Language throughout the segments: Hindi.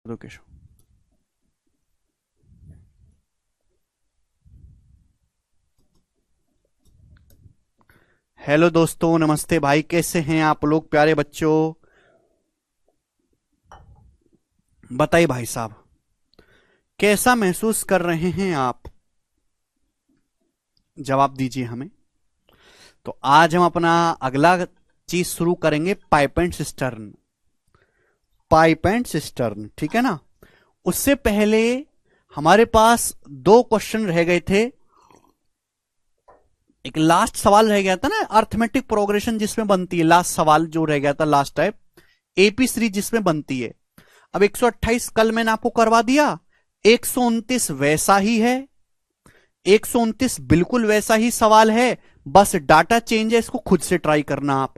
दो केशव। हेलो दोस्तों, नमस्ते भाई, कैसे हैं आप लोग प्यारे बच्चों। बताइए भाई साहब, कैसा महसूस कर रहे हैं आप, जवाब दीजिए हमें। तो आज हम अपना अगला चीज शुरू करेंगे, pipe and cistern. Pipe and cistern, ठीक है ना। उससे पहले हमारे पास दो क्वेश्चन रह गए थे। एक लास्ट सवाल रह गया था ना, अर्थमेटिक प्रोग्रेशन जिसमें बनती है, लास्ट सवाल जो रह गया था लास्ट टाइप, एपी सीरीज जिसमें बनती है। अब 128 कल मैंने आपको करवा दिया, 129 वैसा ही है, 129 बिल्कुल वैसा ही सवाल है, बस डाटा चेंज है, इसको खुद से ट्राई करना। आप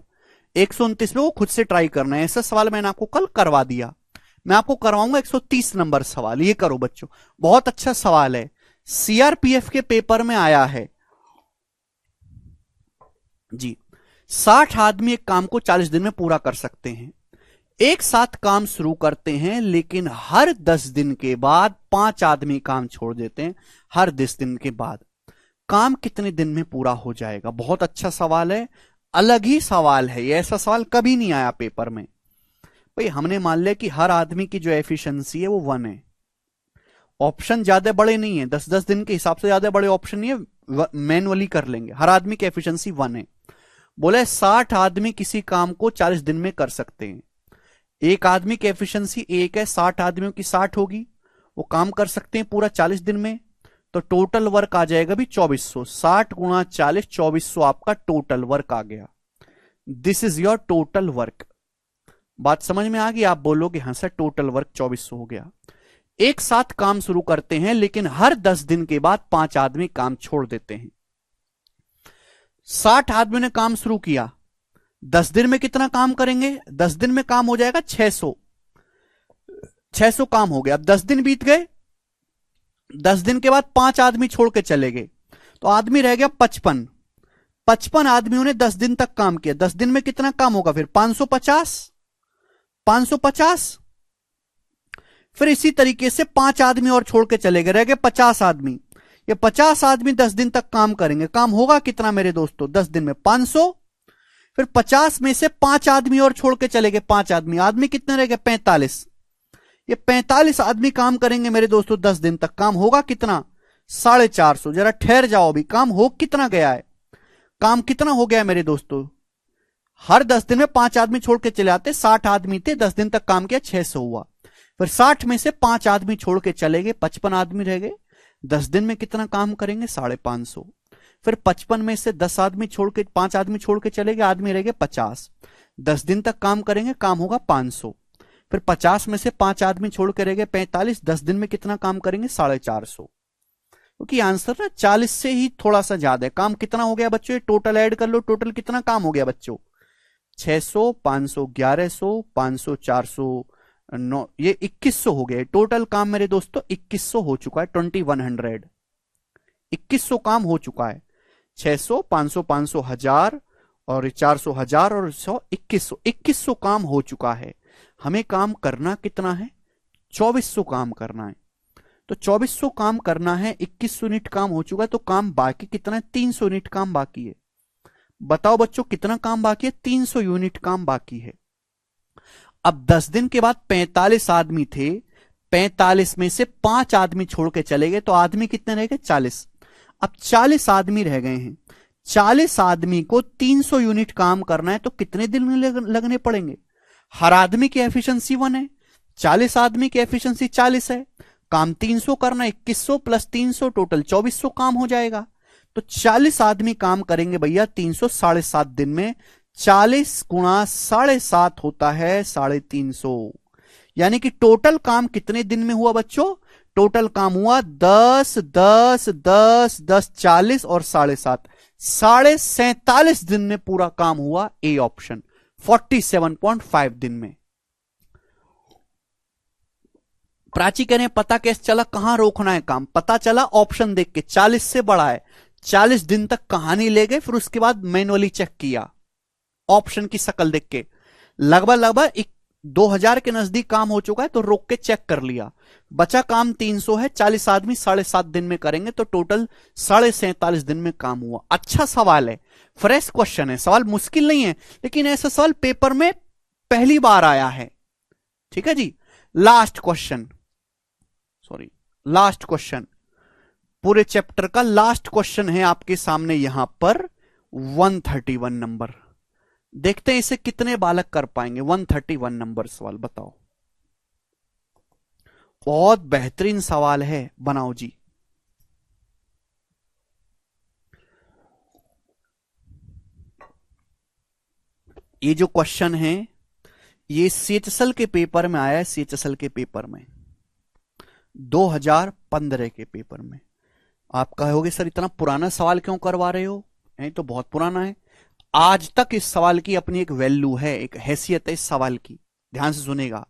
129 में वो खुद से ट्राई करना है, ऐसा सवाल मैंने आपको कल करवा दिया। मैं आपको करवाऊंगा 130 नंबर सवाल, ये करो बच्चों, बहुत अच्छा सवाल है, सीआरपीएफ के पेपर में आया है जी। 60 आदमी एक काम को 40 दिन में पूरा कर सकते हैं। एक साथ काम शुरू करते हैं, लेकिन हर 10 दिन के बाद 5 आदमी काम छोड़ देते हैं। हर 10 दिन के बाद काम कितने दिन में पूरा हो जाएगा? बहुत अच्छा सवाल है, अलग ही सवाल है, ये ऐसा सवाल कभी नहीं आया पेपर में। भाई हमने मान लिया कि हर आदमी की जो एफिशिएंसी है वो 1 है। ऑप्शन ज्यादा बड़े नहीं है, 10-10 दिन के हिसाब से ज्यादा बड़े ऑप्शन नहीं है, मैनुअली कर लेंगे। हर आदमी की एफिशिएंसी 1 है। बोले 60 आदमी किसी काम को 40 दिन में कर सकते हैं। एक आदमी की एफिशिएंसी 1 है, 60 आदमियों की 60 होगी, वो काम कर सकते हैं पूरा 40 दिन में। तो टोटल वर्क आ जाएगा भी 2400। 60 गुणा 40, 2400 आपका टोटल वर्क आ गया। This is your total work. बात समझ में आ गई? आप बोलोगे हाँ सर, टोटल वर्क 2400 हो गया। एक साथ काम शुरू करते हैं, लेकिन हर 10 दिन के बाद 5 आदमी काम छोड़ देते हैं। 60 आदमी ने काम शुरू किया, 10 दिन में कितना काम करेंगे? 10 दिन में काम हो जाएगा 600। 600 काम हो गया। अब 10 दिन बीत गए, 10 दिन के बाद 5 आदमी छोड़ के चले गए, तो आदमी रह गया 55। 55 आदमियों ने 10 दिन तक काम किया। 10 दिन में कितना काम होगा फिर? 550। 550। फिर इसी तरीके से 5 आदमी और छोड़ के चले गए, रह गए 50 आदमी। ये 50 आदमी 10 दिन तक काम करेंगे। काम होगा कितना मेरे दोस्तों 10 दिन में? 500। फिर 50 में से 5 आदमी और छोड़ के चले गए, 5 आदमी। आदमी कितने रह गए? 45। ये 45 आदमी काम करेंगे मेरे दोस्तों 10 दिन तक। काम होगा कितना? 450। जरा ठहर जाओ, अभी काम हो कितना गया है? काम कितना हो गया है मेरे दोस्तों? हर 10 दिन में 5 आदमी छोड़ के चले आते। 60 आदमी थे, 10 दिन तक काम किया, 600 हुआ। फिर 60 में से 5 आदमी छोड़ के चले गए, 55 आदमी रह गए। 10 दिन में कितना काम करेंगे? 550। फिर 55 में से 10 आदमी छोड़ के 5 आदमी छोड़ के चले गए, आदमी रह गए 50। 10 दिन तक काम करेंगे, काम होगा 500। फिर 50 में से 5 आदमी छोड़ के रह गए 45। 10 दिन में कितना काम करेंगे? 450। क्योंकि आंसर ना 40 से ही थोड़ा सा ज्यादा है। काम कितना हो गया बच्चों? टोटल ऐड कर लो, टोटल कितना काम हो गया बच्चों? 600, 500, 1100, 500, 400, 9, ये 2100 हो गया टोटल काम मेरे दोस्तों। 2100 हो चुका है, 2100। 2100 काम हो चुका है। 600, 500, 500, 1000 और 400, 1000 और 100, 2100। 2100 काम हो चुका है। हमें काम करना कितना है? 2400 काम करना है। तो 2400 काम करना है, 2100 यूनिट काम हो चुका है, तो काम बाकी कितना है? 300 यूनिट काम बाकी है। बताओ बच्चों कितना काम बाकी है? 300 यूनिट काम बाकी है। अब 10 दिन के बाद 45 आदमी थे, 45 में से 5 आदमी छोड़ के चले गए, तो आदमी कितने रह गए? 40। अब 40 आदमी रह गए हैं। 40 आदमी को 300 यूनिट काम करना है, तो कितने दिन लगने पड़ेंगे? हर आदमी की एफिशिएंसी 1 है, 40 आदमी की एफिशिएंसी 40 है। काम 300 करना, 2100 प्लस 300 टोटल 2400 काम हो जाएगा। तो 40 आदमी काम करेंगे भैया 300 7.5 दिन में। 40 गुणा 7.5 होता है 350। यानी कि टोटल काम कितने दिन में हुआ बच्चों? टोटल काम हुआ 10, 10, 10, 10, 40 और 7.5, 47.5 दिन में पूरा काम हुआ। ए ऑप्शन 47.5 दिन में। प्राची कह रहे हैं पता कैसे चला कहां रोकना है काम? पता चला ऑप्शन देख के, 40 से बड़ा है, 40 दिन तक कहानी ले गए, फिर उसके बाद मैनुअली चेक किया ऑप्शन की शक्ल देख के। लगभग लगभग 2000 के नजदीक काम हो चुका है तो रोक के चेक कर लिया, बचा काम 300 है, 40 आदमी 7.5 दिन में करेंगे तो टोटल 47.5 दिन में काम हुआ। अच्छा सवाल है, फ्रेश क्वेश्चन है, सवाल मुश्किल नहीं है, लेकिन ऐसा सवाल पेपर में पहली बार आया है। ठीक है जी, last question, sorry last question, पूरे चैप्टर का लास्ट क्वेश्चन है आपके सामने यहां पर 131 नंबर। देखते हैं इसे कितने बालक कर पाएंगे। 131 नंबर सवाल बताओ। बहुत बेहतरीन सवाल है, बनाओ जी। ये जो क्वेश्चन है ये सीएचएसएल के पेपर में आया है, सीएचएसएल के पेपर में 2015 के पेपर में। आप कहोगे सर इतना पुराना सवाल क्यों करवा रहे हो, ये तो बहुत पुराना है। आज तक इस सवाल की अपनी एक वैल्यू है, एक हैसियत है इस सवाल की, ध्यान से सुनेगा।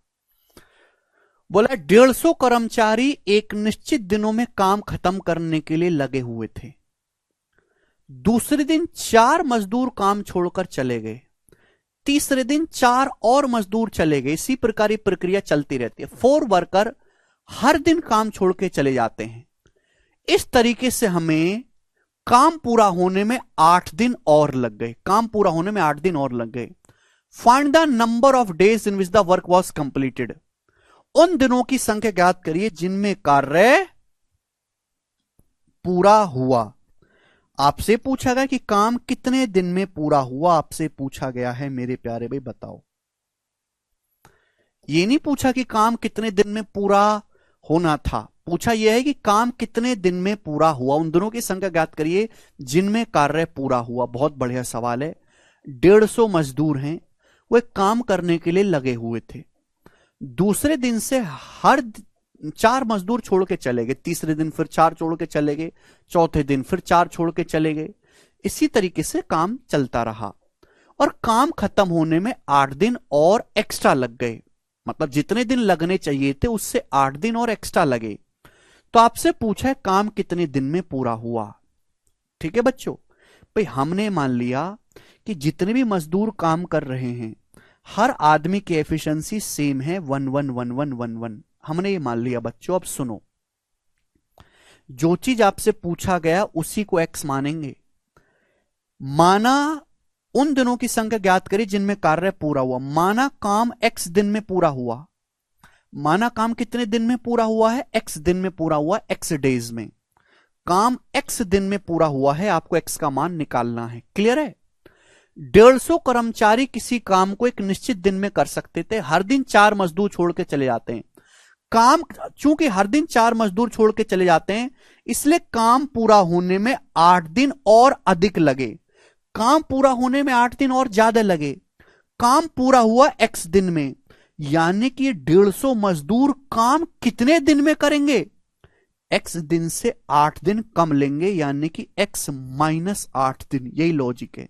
बोला 150 कर्मचारी एक निश्चित दिनों में काम खत्म करने के लिए लगे हुए थे। दूसरे दिन 4 मजदूर काम छोड़कर चले गए, तीसरे दिन 4 और मजदूर चले गए। इसी प्रकार ये प्रक्रिया चलती रहती है। 4 वर्कर हर दिन काम छोड़ के चले जाते हैं। इस तरीके से हमें काम पूरा होने में 8 दिन और लग गए, काम पूरा होने में 8 दिन और लग गए। Find the number of days in which the work was completed. उन दिनों की संख्या ज्ञात करिए जिनमें कार्य पूरा हुआ। आपसे पूछा गया कि काम कितने दिन में पूरा हुआ, आपसे पूछा गया है मेरे प्यारे भाई, बताओ। ये नहीं पूछा कि काम कितने दिन में पूरा होना था, पूछा यह है कि काम कितने दिन में पूरा हुआ। उन दिनों की संख्या ज्ञात करिए जिनमें कार्य पूरा हुआ। बहुत बढ़िया सवाल है। 150 मजदूर हैं, वो एक काम करने के लिए लगे हुए थे। दूसरे दिन से हर 4 मजदूर छोड़ के चले गए, तीसरे दिन फिर 4 छोड़ के चले गए, चौथे दिन फिर 4 छोड़ के चले गए। इसी तरीके से काम चलता रहा और काम खत्म होने में 8 दिन और एक्स्ट्रा लग गए। मतलब जितने दिन लगने चाहिए थे उससे 8 दिन और एक्स्ट्रा लगे। तो आपसे पूछा है काम कितने दिन में पूरा हुआ। ठीक है बच्चों, भाई हमने मान लिया कि जितने भी मजदूर काम कर रहे हैं हर आदमी की एफिशिएंसी सेम है 111111। हमने ये मान लिया बच्चों। अब सुनो, जो चीज आपसे पूछा गया उसी को एक्स मानेंगे। माना उन दिनों की संख्या ज्ञात करी जिनमें कार्य पूरा हुआ। माना काम एक्स दिन में पूरा हुआ। माना काम कितने दिन में पूरा हुआ है, एक्स दिन में पूरा हुआ, एक्स डेज में। काम एक्स दिन में पूरा हुआ है, आपको एक्स का मान निकालना है। क्लियर है। 150 कर्मचारी किसी काम को एक निश्चित दिन में कर सकते थे, हर दिन 4 मजदूर छोड़ के चले जाते हैं। काम चूंकि हर दिन 4 मजदूर छोड़ के चले जाते हैं इसलिए काम पूरा होने में 8 दिन और अधिक लगे। काम पूरा होने में 8 दिन और ज्यादा लगे। काम पूरा हुआ एक्स दिन में, यानी कि 150 मजदूर काम कितने दिन में करेंगे, एक्स दिन से 8 दिन कम लेंगे, यानी कि एक्स माइनस 8 दिन। यही लॉजिक है,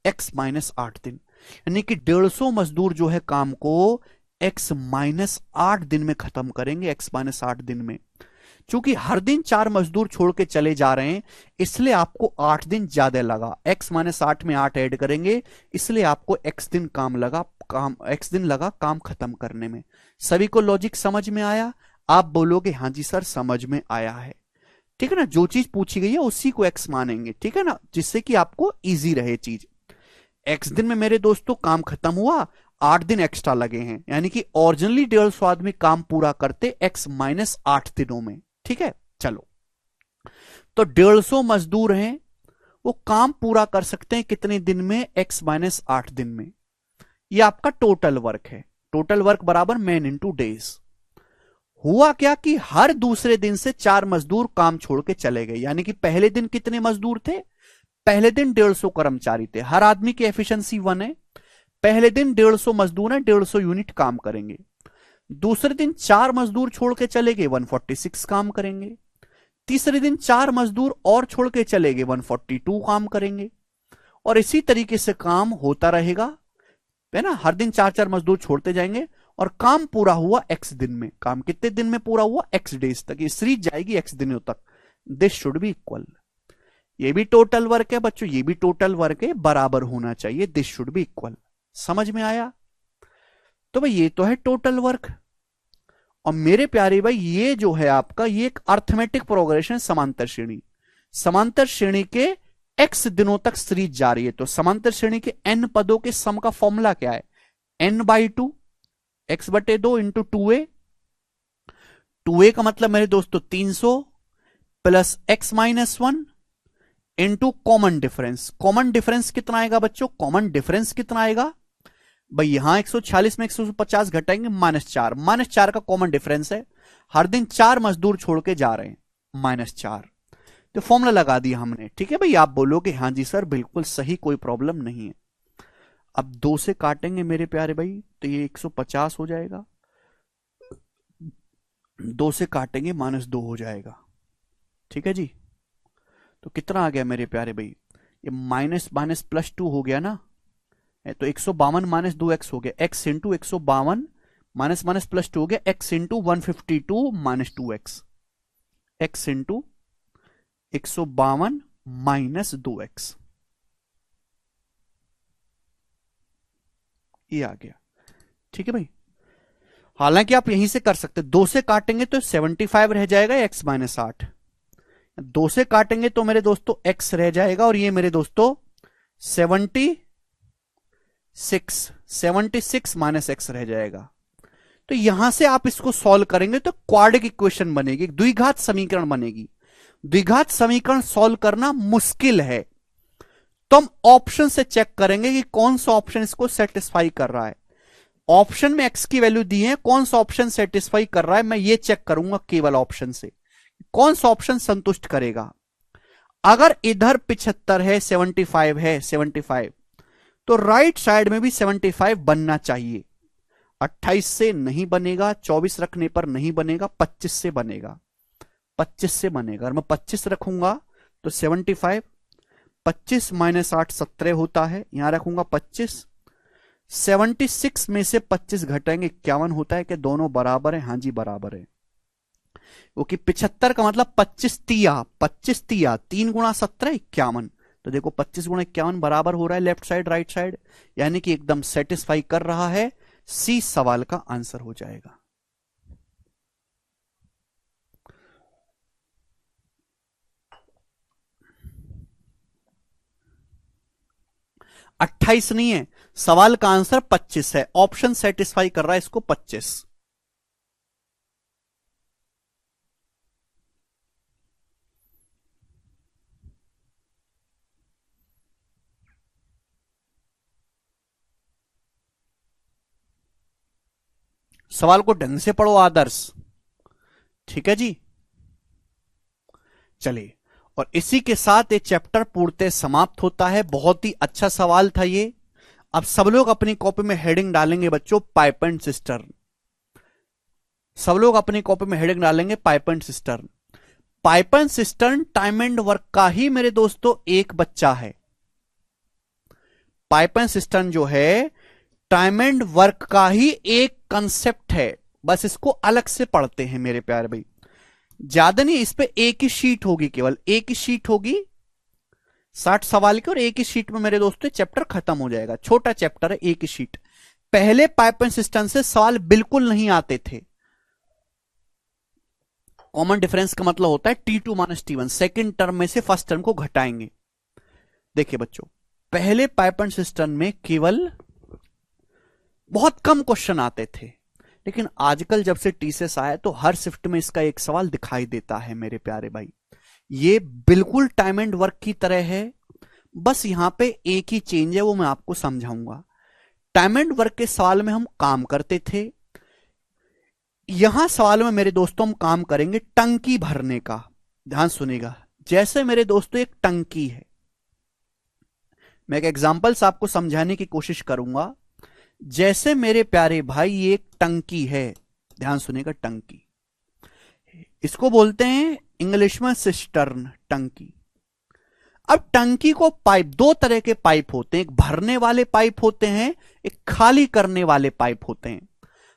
एक्स माइनस 8 दिन। यानी कि 150 मजदूर जो है काम को एक्स माइनस 8 दिन में खत्म करेंगे, एक्स माइनस 8 दिन में। चूंकि हर दिन 4 मजदूर छोड़ के चले जा रहे हैं इसलिए आपको 8 दिन ज्यादा लगा। एक्स माइनस 8 में 8 ऐड करेंगे इसलिए आपको एक्स दिन काम लगा, एक्स दिन लगा काम खत्म करने में। सभी को लॉजिक समझ में आया? आप बोलोगे हाँ जी सर समझ में आया है। ठीक है ना, जो चीज पूछी गई है उसी को एक्स मानेंगे। ठीक है ना, जिससे कि आपको इजी रहे चीज। एक्स दिन में मेरे दोस्तों काम खत्म हुआ, 8 दिन एक्स्ट्रा लगे हैं, यानी कि ओरिजिनली 150 आदमी काम पूरा करते एक्स माइनस 8 दिनों में। ठीक है, चलो तो 150 मजदूर हैं, वो काम पूरा कर सकते हैं कितने दिन में, एक्स माइनस 8 दिन में। ये आपका टोटल वर्क है। टोटल वर्क बराबर मैन इंटू डेज। हुआ क्या कि हर दूसरे दिन से 4 मजदूर काम छोड़ के चले गए। यानी कि पहले दिन कितने मजदूर थे, पहले दिन 150 कर्मचारी थे, हर आदमी की एफिशिएंसी 1 है। पहले दिन 150 मजदूर हैं, 150 यूनिट काम करेंगे। दूसरे दिन 4 मजदूर छोड़ के चले गए, 146 काम करेंगे। तीसरे दिन 4 मजदूर और छोड़ के चले गए, 142 काम करेंगे। और इसी तरीके से काम होता रहेगा, है ना। हर दिन 4-4 मजदूर छोड़ते जाएंगे और काम पूरा हुआ एक्स दिन में। काम कितने दिन में पूरा हुआ, एक्स डेज तक। ये सीरीज जाएगी एक्स दिनों तक। This should be equal. ये भी टोटल वर्क है बच्चों, ये भी टोटल वर्क है, बराबर होना चाहिए। This should be equal. समझ में आया? तो भाई ये तो है टोटल वर्क। और मेरे प्यारे भाई ये जो है आपका, ये एक अर्थमेटिक प्रोग्रेशन समांतर श्रेणी, समांतर श्रेणी के एक्स दिनों तक सीरीज जा रही है। तो समांतर श्रेणी के एन पदों के सम का फॉर्मूला क्या है? n/2 x/2 into 2a। 2a का मतलब मेरे दोस्तों 300 plus x-1 into common difference. Common difference कितना आएगा बच्चों? कॉमन डिफरेंस कितना आएगा भाई? यहां 146 में 150 घटाएंगे, -4। -4 का कॉमन डिफरेंस है, हर दिन 4 मजदूर छोड़ के जा रहे हैं, -4। तो फॉर्मूला लगा दिया हमने। ठीक है भाई, आप बोलोगे हाँ जी सर बिल्कुल सही, कोई प्रॉब्लम नहीं है। अब 2 से काटेंगे मेरे प्यारे भाई तो ये 150 हो जाएगा, 2 से काटेंगे -2 हो जाएगा। ठीक है जी, तो कितना आ गया मेरे प्यारे भाई? ये माइनस माइनस प्लस 2 हो गया ना, तो 152 - 2x हो गया, x into 152 minus minus plus 2 हो गया, x into 152 - 2x, x into 152 - 2x, ये आ गया। ठीक है भाई, हालांकि आप यहीं से कर सकते, 2 से काटेंगे तो 75 रह जाएगा, x -8। 2 से काटेंगे तो मेरे दोस्तों x रह जाएगा, और ये मेरे दोस्तों 76 माइनस x रह जाएगा। तो यहां से आप इसको सॉल्व करेंगे तो क्वाड्रिक इक्वेशन बनेगी, द्विघात समीकरण बनेगी। द्विघात समीकरण सॉल्व करना मुश्किल है, तो हम ऑप्शन से चेक करेंगे कि कौन सा ऑप्शन इसको सेटिस्फाई कर रहा है। ऑप्शन में x की वैल्यू दी है, कौन सा ऑप्शन सेटिस्फाई कर रहा है, मैं ये चेक करूंगा केवल ऑप्शन से, कौन सा ऑप्शन संतुष्ट करेगा। अगर इधर 75 है, 75 है, 75, तो राइट साइड में भी 75 बनना चाहिए। 28 से नहीं बनेगा, 24 रखने पर नहीं बनेगा, 25 से बनेगा, 25 से बनेगा। अगर मैं 25 रखूंगा तो 75, 25 - 8 17 होता है, यहां रखूंगा 25, 76 में से 25 घटाएंगे 51 होता है। कि दोनों बराबर है? हाँ जी बराबर है, क्योंकि 75 का मतलब 25 तिया, 25 तिया 3 गुणा 17 51। तो देखो 25 गुणा 51 बराबर हो रहा है लेफ्ट साइड राइट साइड, यानी कि एकदम सेटिस्फाई कर रहा है। सी सवाल का आंसर हो जाएगा। 28 नहीं है, सवाल का आंसर 25 है, ऑप्शन सेटिस्फाई कर रहा है इसको 25। सवाल को ढंग से पढ़ो आदर्श, ठीक है जी। चलिए, और इसी के साथ ये चैप्टर पूर्णतः समाप्त होता है। बहुत ही अच्छा सवाल था ये। अब सब लोग अपनी कॉपी में हेडिंग डालेंगे बच्चों, पाइप एंड सिस्टर्न। सब लोग अपनी कॉपी में हेडिंग डालेंगे pipe and cistern. Pipe and cistern time and work का ही मेरे दोस्तों एक बच्चा है। पाइप एंड सिस्टर्न जो है टाइम एंड वर्क का ही एक कंसेप्ट है, बस इसको अलग से पढ़ते हैं मेरे प्यारे भाई। ज्यादा नहीं, इस पे एक ही शीट होगी, केवल एक ही शीट होगी 60 सवाल की, और एक ही शीट में मेरे दोस्तों चैप्टर खत्म हो जाएगा। छोटा चैप्टर है, एक ही शीट। पहले पाइप एंड सिस्टम से सवाल बिल्कुल नहीं आते थे। कॉमन डिफरेंस का मतलब होता है T2 - T1, सेकेंड टर्म में से फर्स्ट टर्म को घटाएंगे। देखिए बच्चों, पहले पाइप एंड सिस्टम में केवल बहुत कम क्वेश्चन आते थे, लेकिन आजकल जब से टीसीएस आया तो हर शिफ्ट में इसका एक सवाल दिखाई देता है मेरे प्यारे भाई। ये बिल्कुल टाइम एंड वर्क की तरह है, बस यहां पे एक ही चेंज है, वो मैं आपको समझाऊंगा। टाइम एंड वर्क के सवाल में हम काम करते थे, यहां सवाल में मेरे दोस्तों हम काम करेंगे टंकी भरने का। ध्यान सुनिएगा, जैसे मेरे दोस्तों एक टंकी है, मैं एक एग्जांपल से आपको समझाने की कोशिश करूंगा। जैसे मेरे प्यारे भाई ये एक टंकी है, ध्यान सुनिएगा, टंकी, इसको बोलते हैं इंग्लिश में सिस्टर्न, टंकी। अब टंकी को पाइप, दो तरह के पाइप होते हैं, एक भरने वाले पाइप होते हैं, एक खाली करने वाले पाइप होते हैं।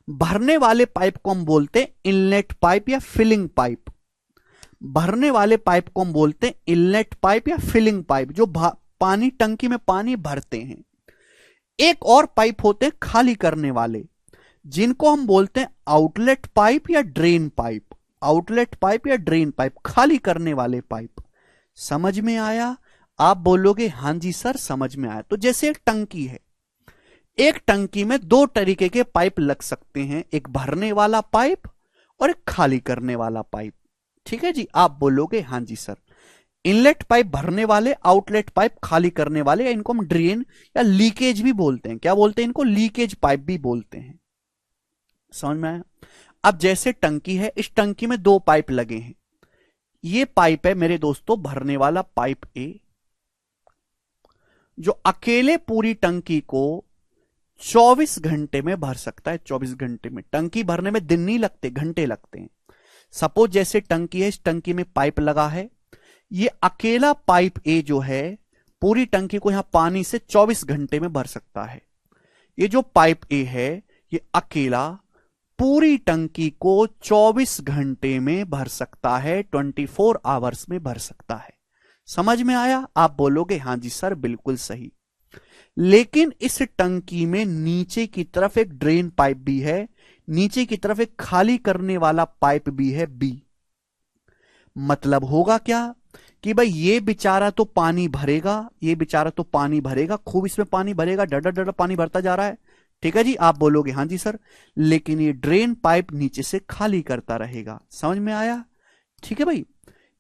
भरने वाले पाइप को हम बोलते हैं इनलेट पाइप या फिलिंग पाइप। भरने वाले पाइप को हम बोलते हैं इनलेट पाइप या फिलिंग पाइप, जो पानी, टंकी में पानी भरते हैं। एक और पाइप होते हैं खाली करने वाले, जिनको हम बोलते हैं आउटलेट पाइप या ड्रेन पाइप, आउटलेट पाइप या ड्रेन पाइप, खाली करने वाले पाइप। समझ में आया? आप बोलोगे हां जी सर समझ में आया। तो जैसे एक टंकी है, एक टंकी में दो तरीके के पाइप लग सकते हैं, एक भरने वाला पाइप और एक खाली करने वाला पाइप। ठीक है जी, आप बोलोगे हां जी सर। इनलेट पाइप भरने वाले, आउटलेट पाइप खाली करने वाले, या इनको हम ड्रेन या लीकेज भी बोलते हैं। क्या बोलते हैं इनको? लीकेज पाइप भी बोलते हैं। समझ में आया? अब जैसे टंकी है, इस टंकी में दो पाइप लगे हैं। ये पाइप है मेरे दोस्तों भरने वाला पाइप ए, जो अकेले पूरी टंकी को 24 घंटे में भर सकता है। 24 घंटे में, टंकी भरने में दिन नहीं लगते, घंटे लगते हैं। सपोज जैसे टंकी है, इस टंकी में पाइप लगा है, ये अकेला पाइप ए जो है पूरी टंकी को यहां पानी से 24 घंटे में भर सकता है। ये जो पाइप ए है ये अकेला पूरी टंकी को 24 घंटे में भर सकता है, 24 आवर्स में भर सकता है। समझ में आया? आप बोलोगे हां जी सर बिल्कुल सही। लेकिन इस टंकी में नीचे की तरफ एक ड्रेन पाइप भी है, नीचे की तरफ एक खाली करने वाला पाइप भी है बी। मतलब होगा क्या कि भाई ये बेचारा तो पानी भरेगा, ये बेचारा तो पानी भरेगा, खूब इसमें पानी भरेगा, डर डर पानी भरता जा रहा है। ठीक है जी, आप बोलोगे हां जी सर। लेकिन ये ड्रेन पाइप नीचे से खाली करता रहेगा। समझ में आया? ठीक है भाई।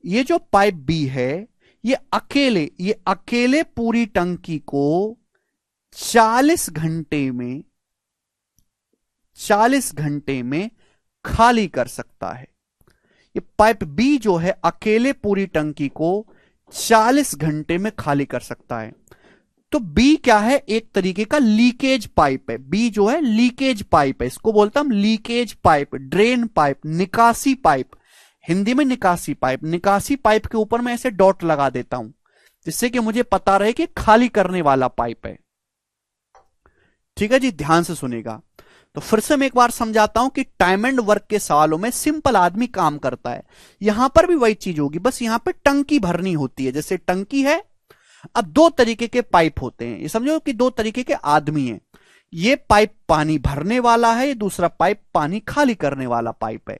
ये जो पाइप बी है ये अकेले पूरी टंकी को 40 घंटे में खाली कर सकता है। ये पाइप बी जो है अकेले पूरी टंकी को 40 घंटे में खाली कर सकता है। तो बी क्या है? एक तरीके का लीकेज पाइप है। बी जो है लीकेज पाइप है, इसको बोलता हम लीकेज पाइप, ड्रेन पाइप, निकासी पाइप। हिंदी में निकासी पाइप। निकासी पाइप के ऊपर मैं ऐसे डॉट लगा देता हूं जिससे कि मुझे पता रहे कि खाली करने वाला पाइप है। ठीक है जी, ध्यान से सुनेगा। तो फिर से मैं एक बार समझाता हूं कि टाइम एंड वर्क के सवालों में सिंपल आदमी काम करता है। यहां पर भी वही चीज होगी, बस यहां पे टंकी भरनी होती है। जैसे टंकी है, अब दो तरीके के पाइप होते हैं, ये समझो कि दो तरीके के आदमी हैं। ये पाइप पानी भरने वाला है, ये दूसरा पाइप पानी खाली करने वाला पाइप है।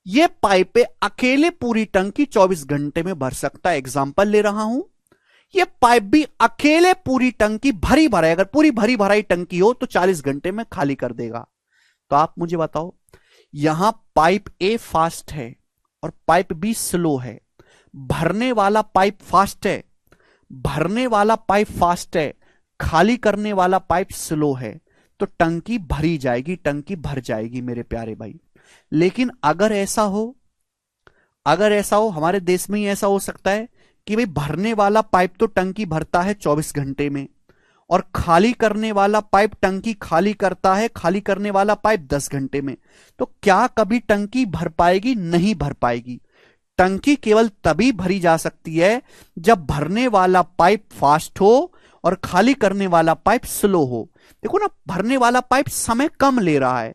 ये पाइप पे अकेले पूरी टंकी 24 घंटे में भर सकता है। एग्जांपल ले रहा हूं, ये पाइप भी अकेले पूरी टंकी भरी भराई, अगर पूरी भरी भराई टंकी हो तो 40 घंटे में खाली कर देगा। तो आप मुझे बताओ, यहां पाइप ए फास्ट है और पाइप बी स्लो है। भरने वाला पाइप फास्ट है, भरने वाला पाइप फास्ट है, खाली करने वाला पाइप स्लो है। तो टंकी भरी जाएगी, टंकी भर जाएगी मेरे प्यारे भाई। लेकिन अगर ऐसा हो, हमारे देश में ही ऐसा हो सकता है कि भाई भरने वाला पाइप तो टंकी भरता है 24 घंटे में और खाली करने वाला पाइप टंकी खाली करता है, खाली करने वाला पाइप 10 घंटे में। तो क्या कभी टंकी भर पाएगी? नहीं भर पाएगी। टंकी केवल तभी भरी जा सकती है जब भरने वाला पाइप फास्ट हो और खाली करने वाला पाइप स्लो हो। देखो ना, भरने वाला पाइप समय कम ले रहा है,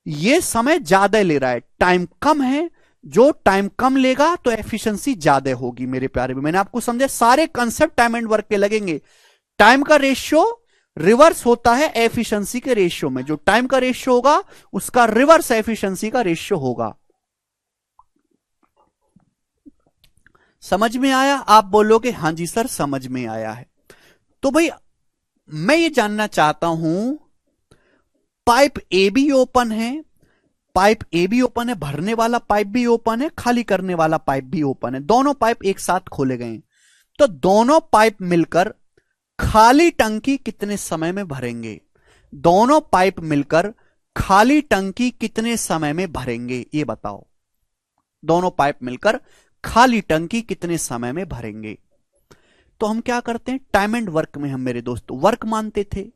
ये समय ज्यादा ले रहा है, टाइम कम है। जो टाइम कम लेगा तो एफिशिएंसी ज्यादा होगी मेरे प्यारे भी। मैंने आपको समझा, सारे कंसेप्ट टाइम एंड वर्क के लगेंगे। टाइम का रेशियो रिवर्स होता है एफिशिएंसी के रेशियो में। जो टाइम का रेशियो होगा उसका रिवर्स एफिशिएंसी का रेशियो होगा। समझ में आया? आप बोलोगे हां जी सर समझ में आया है। तो भाई मैं ये जानना चाहता हूं, पाइप ए भी ओपन है, पाइप ए भी ओपन है, भरने वाला पाइप भी ओपन है, खाली करने वाला पाइप भी ओपन है, दोनों पाइप एक साथ खोले गए। तो दोनों पाइप मिलकर खाली टंकी कितने समय में भरेंगे? दोनों पाइप मिलकर खाली टंकी कितने समय में भरेंगे ये बताओ। दोनों पाइप मिलकर खाली टंकी कितने समय में भरेंगे? तो हम क्या करते हैं, टाइम एंड वर्क में हम मेरे दोस्तों वर्क मानते थे।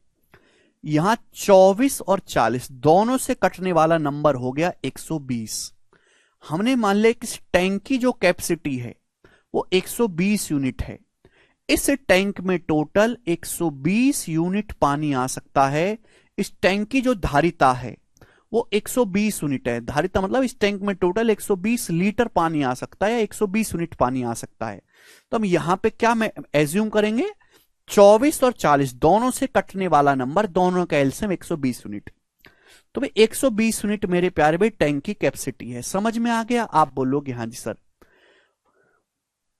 यहां 24 और 40 दोनों से कटने वाला नंबर हो गया 120। हमने मान लिया कि इस टैंक की जो कैपेसिटी है वो 120 यूनिट है। इस टैंक में टोटल 120 यूनिट पानी आ सकता है। इस टैंक की जो धारिता है वो 120 यूनिट है। धारिता मतलब इस टैंक में टोटल 120 लीटर पानी आ सकता है, 120 यूनिट पानी आ सकता है। तो हम यहां पे क्या मैं एज्यूम करेंगे, 24 और 40 दोनों से कटने वाला नंबर, दोनों का एलसीएम 120 यूनिट। तो भाई 120 यूनिट मेरे प्यारे भाई टैंक की कैपेसिटी है। समझ में आ गया? आप बोलोगे हाँ जी सर।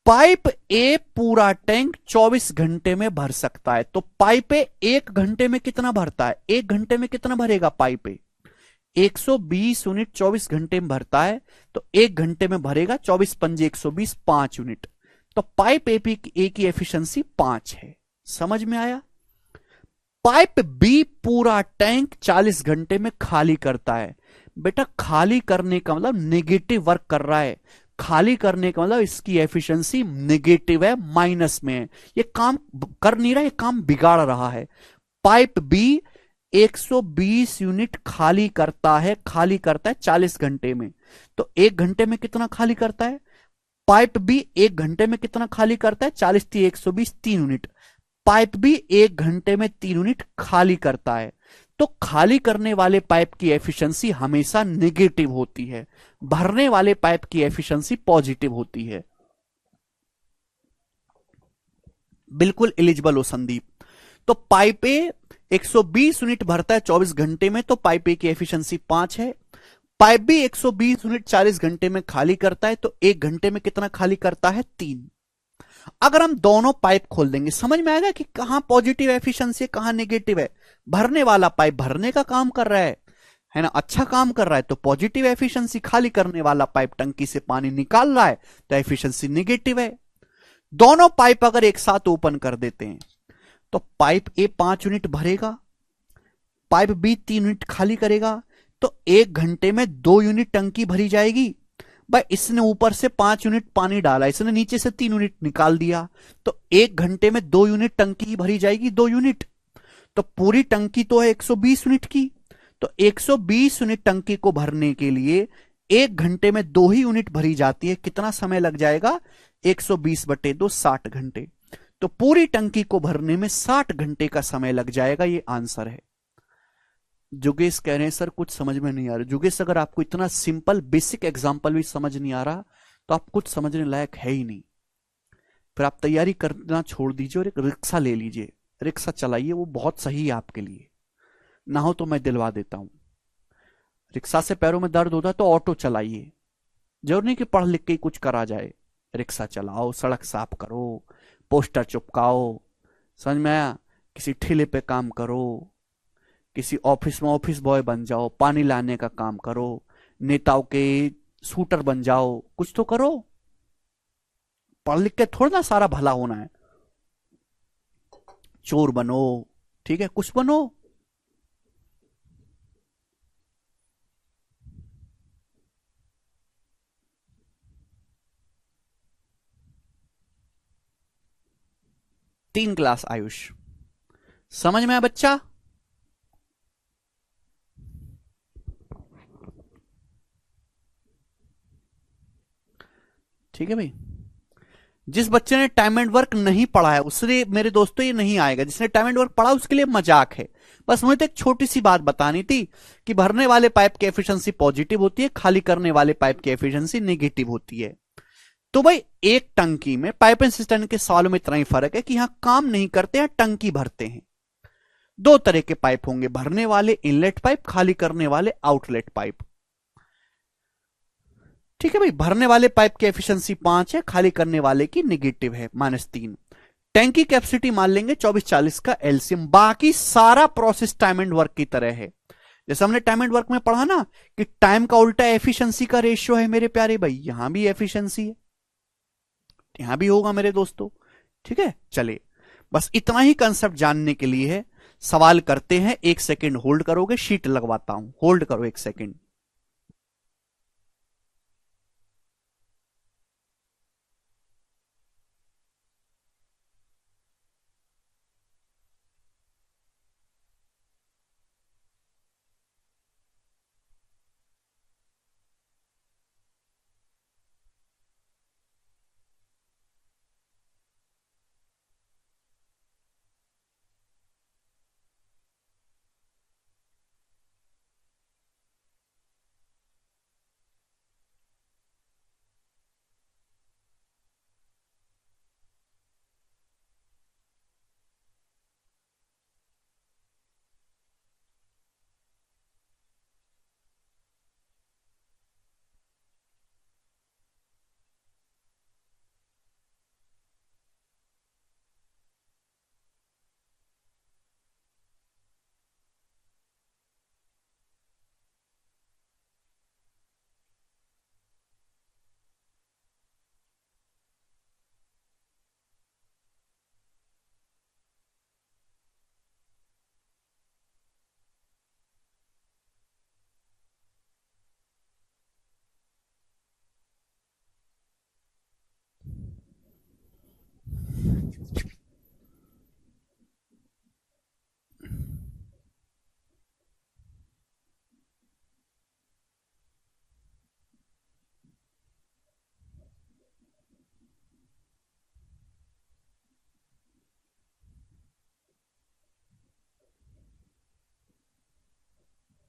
पाइप ए पूरा टैंक 24 घंटे में भर सकता है। तो पाइप ए 1 घंटे में कितना भरता है? 1 घंटे में कितना भरेगा पाइप ए? 120 यूनिट 24 घंटे में भरता है, तो 1 घंटे में भरेगा 24 पंजे 120, 5 यूनिट। तो पाइप ए की एफिशिएंसी 5 है। समझ में आया? पाइप बी पूरा टैंक 40 घंटे में खाली करता है। बेटा खाली करने का मतलब नेगेटिव वर्क कर रहा है। खाली करने का मतलब इसकी एफिशिएंसी नेगेटिव है, माइनस में है। ये काम कर नहीं रहा, ये काम बिगाड़ रहा है। पाइप बी 120 यूनिट खाली करता है, 40 घंटे में। तो 1 घंटे में कितना खाली करता है? पाइप बी 1 घंटे में कितना खाली करता है? 40 थी 120, 3 यूनिट। पाइप भी 1 घंटे में 3 यूनिट खाली करता है। तो खाली करने वाले पाइप की एफिशिएंसी हमेशा नेगेटिव होती है, भरने वाले पाइप की एफिशिएंसी पॉजिटिव होती है। बिल्कुल एलिजिबल हो संदीप। तो पाइप ए 120 यूनिट भरता है 24 घंटे में, तो पाइप ए की एफिशिएंसी 5 है। पाइप बी 120 यूनिट 40 घंटे में खाली करता है, तो 1 घंटे में कितना खाली करता है? 3। अगर हम दोनों पाइप खोल देंगे, समझ में आएगा कि कहां पॉजिटिव एफिशिएंसी है, कहां नेगेटिव है। भरने वाला पाइप भरने का काम कर रहा है ना, अच्छा काम कर रहा है, तो पॉजिटिव एफिशिएंसी। खाली करने वाला पाइप टंकी से पानी निकाल रहा है, तो एफिशिएंसी नेगेटिव है। दोनों पाइप अगर एक साथ ओपन कर देते हैं, तो पाइप ए 5 यूनिट भरेगा, पाइप बी 3 यूनिट खाली करेगा, तो 1 घंटे में 2 यूनिट टंकी भरी जाएगी। भाई इसने ऊपर से 5 यूनिट पानी डाला, इसने नीचे से 3 यूनिट निकाल दिया, तो 1 घंटे में 2 यूनिट टंकी ही भरी जाएगी, 2 यूनिट। तो पूरी टंकी तो है 120 यूनिट की, तो 120 यूनिट टंकी को भरने के लिए 1 घंटे में 2 ही यूनिट भरी जाती है। कितना समय लग जाएगा? 120/2 60 घंटे। तो पूरी टंकी को भरने में 60 घंटे का समय लग जाएगा। ये आंसर है। जुगेश कह रहे हैं सर कुछ समझ में नहीं आ रहा। जुगेश अगर आपको इतना सिंपल बेसिक एग्जांपल भी समझ नहीं आ रहा, तो आप कुछ समझने लायक है ही नहीं। फिर आप तैयारी करना छोड़ दीजिए और एक रिक्शा ले लीजिए, रिक्शा चलाइए, वो बहुत सही है आपके लिए। ना हो तो मैं दिलवा देता हूं। रिक्शा से पैरों में दर्द होता है तो ऑटो चलाइए, जरूर नहीं कि पढ़ लिख के ही कुछ करा जाए। रिक्शा चलाओ, सड़क साफ करो, पोस्टर चिपकाओ, समझ में आया? किसी ठेले पे काम करो, किसी ऑफिस में ऑफिस बॉय बन जाओ, पानी लाने का काम करो, नेताओं के शूटर बन जाओ, कुछ तो करो। पढ़ लिख के थोड़ा ना सारा भला होना है। चोर बनो, ठीक है, कुछ बनो। तीन क्लास आयुष, समझ में आया बच्चा? ठीक है भाई। जिस बच्चे ने टाइम एंड वर्क नहीं पढ़ा है उसने, मेरे दोस्तों, ये नहीं आएगा। जिसने टाइम एंड वर्क पढ़ा उसके लिए मजाक है। बस मुझे तो एक छोटी सी बात बतानी थी कि भरने वाले पाइप की एफिशिएंसी पॉजिटिव होती है, खाली करने वाले पाइप की एफिशिएंसी नेगेटिव होती है। तो भाई एक टंकी में पाइप एंड सिस्टम के सवालों में इतना ही फर्क है कि यहां काम नहीं करते हैं, टंकी भरते हैं। दो तरह के पाइप होंगे, भरने वाले इनलेट पाइप, खाली करने वाले आउटलेट पाइप। ठीक है भाई, भरने वाले पाइप की एफिशिएंसी 5 है, खाली करने वाले की निगेटिव है -3। टैंकी कैपेसिटी मान लेंगे 24-40 का एलसीएम। बाकी सारा प्रोसेस टाइम एंड वर्क की तरह है। जैसे हमने टाइम एंड वर्क में पढ़ा ना कि टाइम का उल्टा एफिशिएंसी का रेशियो है मेरे प्यारे भाई, यहां भी एफिशिएंसी है, यहां भी होगा मेरे दोस्तों। ठीक है, चलिए बस इतना ही कंसेप्ट जानने के लिए है। सवाल करते हैं, 1 सेकेंड होल्ड करोगे, शीट लगवाता हूं, होल्ड करो 1 सेकेंड।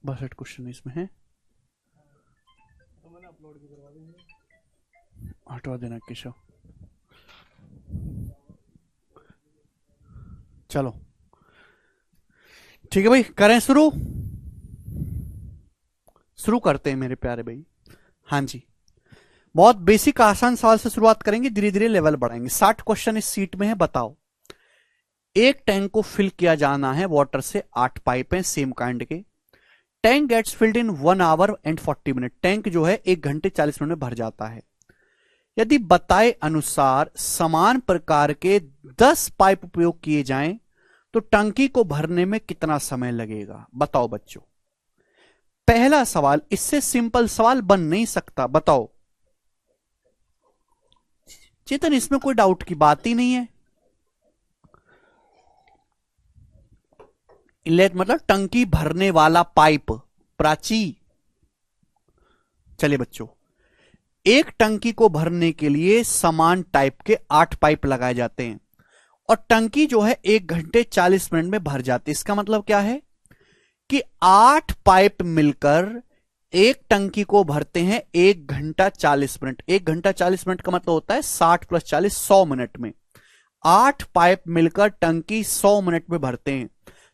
62 क्वेश्चन इसमें है, हटवा देना केशव। चलो ठीक है भाई, करें शुरू। शुरू करते हैं मेरे प्यारे भाई। हाँ जी, बहुत बेसिक आसान सवाल से शुरुआत करेंगे, धीरे धीरे लेवल बढ़ाएंगे। 60 क्वेश्चन इस सीट में है। बताओ, एक टैंक को फिल किया जाना है वाटर से, 8 पाइप हैं सेम काइंड के। Tank gets filled in 1 hour and 40 minute. Tank जो है 1 घंटे 40 मिनट में भर जाता है। यदि बताए अनुसार समान प्रकार के 10 पाइप उपयोग किए जाएं तो टंकी को भरने में कितना समय लगेगा? बताओ बच्चों। पहला सवाल, इससे सिंपल सवाल बन नहीं सकता। बताओ चेतन, इसमें कोई डाउट की बात ही नहीं है। इनलेट मतलब टंकी भरने वाला पाइप, प्राची। चलिए बच्चों, एक टंकी को भरने के लिए समान टाइप के 8 पाइप लगाए जाते हैं और टंकी जो है 1 घंटे 40 मिनट में भर जाती है। इसका मतलब क्या है कि 8 पाइप मिलकर एक टंकी को भरते हैं 1 घंटा 40 मिनट। 1 घंटा 40 मिनट का मतलब होता है 60 + 40 100 मिनट में। 8 पाइप मिलकर टंकी 100 मिनट में भरते हैं।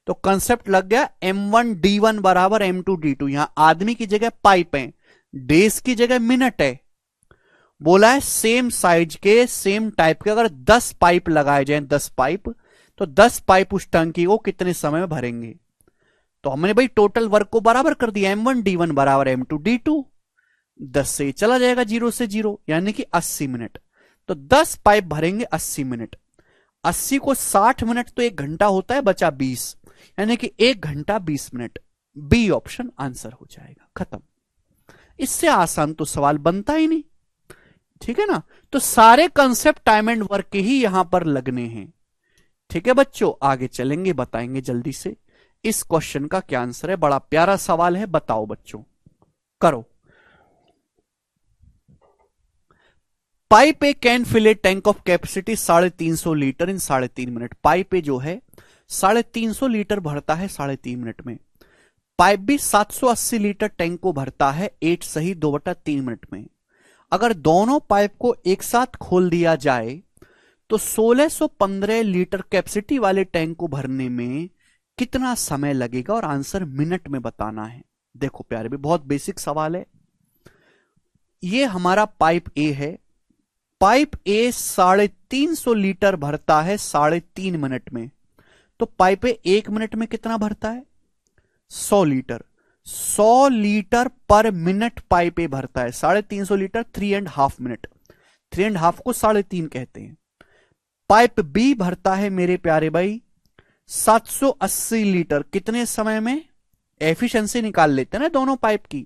तो कंसेप्ट लग गया, M1D1 बराबर M2D2। यहां आदमी की जगह पाइप है, डेज की जगह मिनट है। बोला है सेम साइज के सेम टाइप के अगर 10 पाइप लगाए जाएं, 10 पाइप, तो 10 पाइप उस टंकी को कितने समय में भरेंगे? तो हमने भाई टोटल वर्क को बराबर कर दिया, M1D1 बराबर M2D2। 10 से चला जाएगा 0 से 0, यानी कि 80 मिनट। तो 10 पाइप भरेंगे 80 मिनट। 80 को 60 मिनट तो 1 घंटा होता है, बचा 20, यानी कि 1 घंटा 20 मिनट। बी ऑप्शन आंसर हो जाएगा, खत्म। इससे आसान तो सवाल बनता ही नहीं, ठीक है ना। तो सारे कंसेप्ट टाइम एंड वर्क के ही यहां पर लगने हैं। ठीक है बच्चों, आगे चलेंगे, बताएंगे जल्दी से इस क्वेश्चन का क्या आंसर है। बड़ा प्यारा सवाल है, बताओ बच्चों, करो। Pipe A can fill a tank of capacity 350 litre in 3.5 minute. Pipe A जो है 350 लीटर भरता है 3.5 मिनट में। पाइप भी 780 लीटर टैंक को भरता है 8 सही 2/3 मिनट में। अगर दोनों पाइप को एक साथ खोल दिया जाए तो 1615 लीटर कैपेसिटी वाले टैंक को भरने में कितना समय लगेगा? और आंसर मिनट में बताना है। देखो प्यारे भी, बहुत बेसिक सवाल है। ये हमारा पाइप ए है। पाइप ए 350 लीटर भरता है 3.5 मिनट में। तो पाइप ए 1 मिनट में कितना भरता है? 100 लीटर। 100 लीटर पर मिनट पाइप ए भरता है। 350 लीटर 3.5 मिनट। 3.5 को 3.5 कहते हैं। पाइप बी भरता है मेरे प्यारे भाई 780 लीटर। कितने समय में? एफिशिएंसी निकाल लेते हैं ना दोनों पाइप की।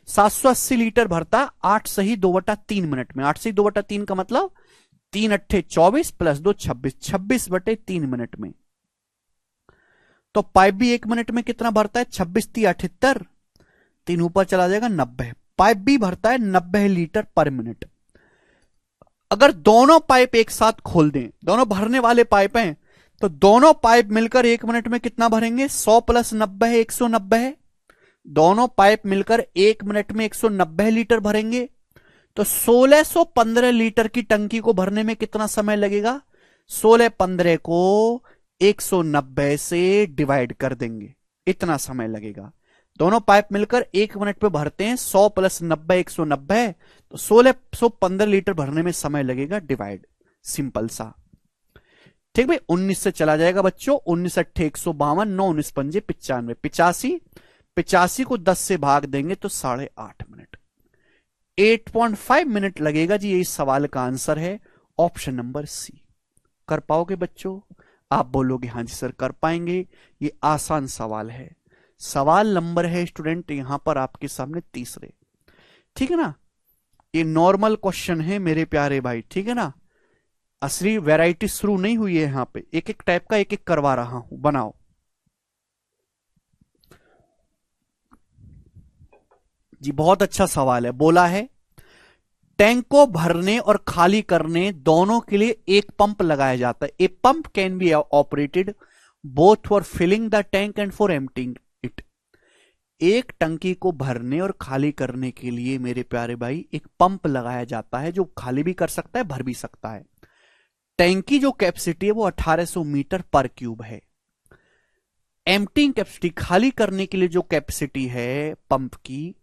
780 लीटर भरता 8 सही 2/3 मिनट में। 8 सही 2/3 का मतलब 3 अट्ठे 24 + 2 26, 26/3 मिनट में। तो पाइप भी 1 मिनट में कितना भरता है? 26 × 78, 3 ऊपर चला जाएगा 90। पाइप भी भरता है 90 लीटर पर मिनट। अगर दोनों पाइप एक साथ खोल दें, दोनों भरने वाले पाइप हैं, तो दोनों पाइप मिलकर 1 मिनट में कितना भरेंगे? 100 + 90 है 190 है। दोनों पाइप मिलकर 1 मिनट में 190 लीटर भरेंगे। तो 1615 लीटर की टंकी को भरने में कितना समय लगेगा? 1615 को 190 से डिवाइड कर देंगे, इतना समय लगेगा। दोनों पाइप मिलकर 1 मिनट में भरते हैं। 100 + 90 190, तो 1615 लीटर भरने में समय लगेगा, डिवाइड। सिंपल सा, ठीक भाई। 19 से चला जाएगा बच्चों। 19 अट्ठे 152, 9 19 पंजे 95, 85। 85 को 10 से भाग देंगे तो 8.5 मिनट। 8.5 मिनट लगेगा जी। इस सवाल का आंसर है ऑप्शन नंबर सी। कर पाओगे बच्चों? आप बोलोगे हाँ जी सर कर पाएंगे। ये आसान सवाल है। सवाल नंबर है स्टूडेंट यहां पर आपके सामने तीसरे, ठीक है ना। ये नॉर्मल क्वेश्चन है मेरे प्यारे भाई, ठीक है ना। असली वैरायटी शुरू नहीं हुई है यहां पे। एक एक टाइप का एक एक करवा रहा हूं, बनाओ जी। बहुत अच्छा सवाल है। बोला है टैंक को भरने और खाली करने दोनों के लिए एक पंप लगाया जाता है। A pump can be operated both for filling the tank and for emptying it. एक टंकी को भरने और खाली करने के लिए मेरे प्यारे भाई एक पंप लगाया जाता है जो खाली भी कर सकता है, भर भी सकता है। टैंक की जो कैपेसिटी है वो 1800 मीटर पर क्यूब है। एम्प्टिंग कैपेसिटी, खाली करने के लिए जो कैपेसिटी है पंप की,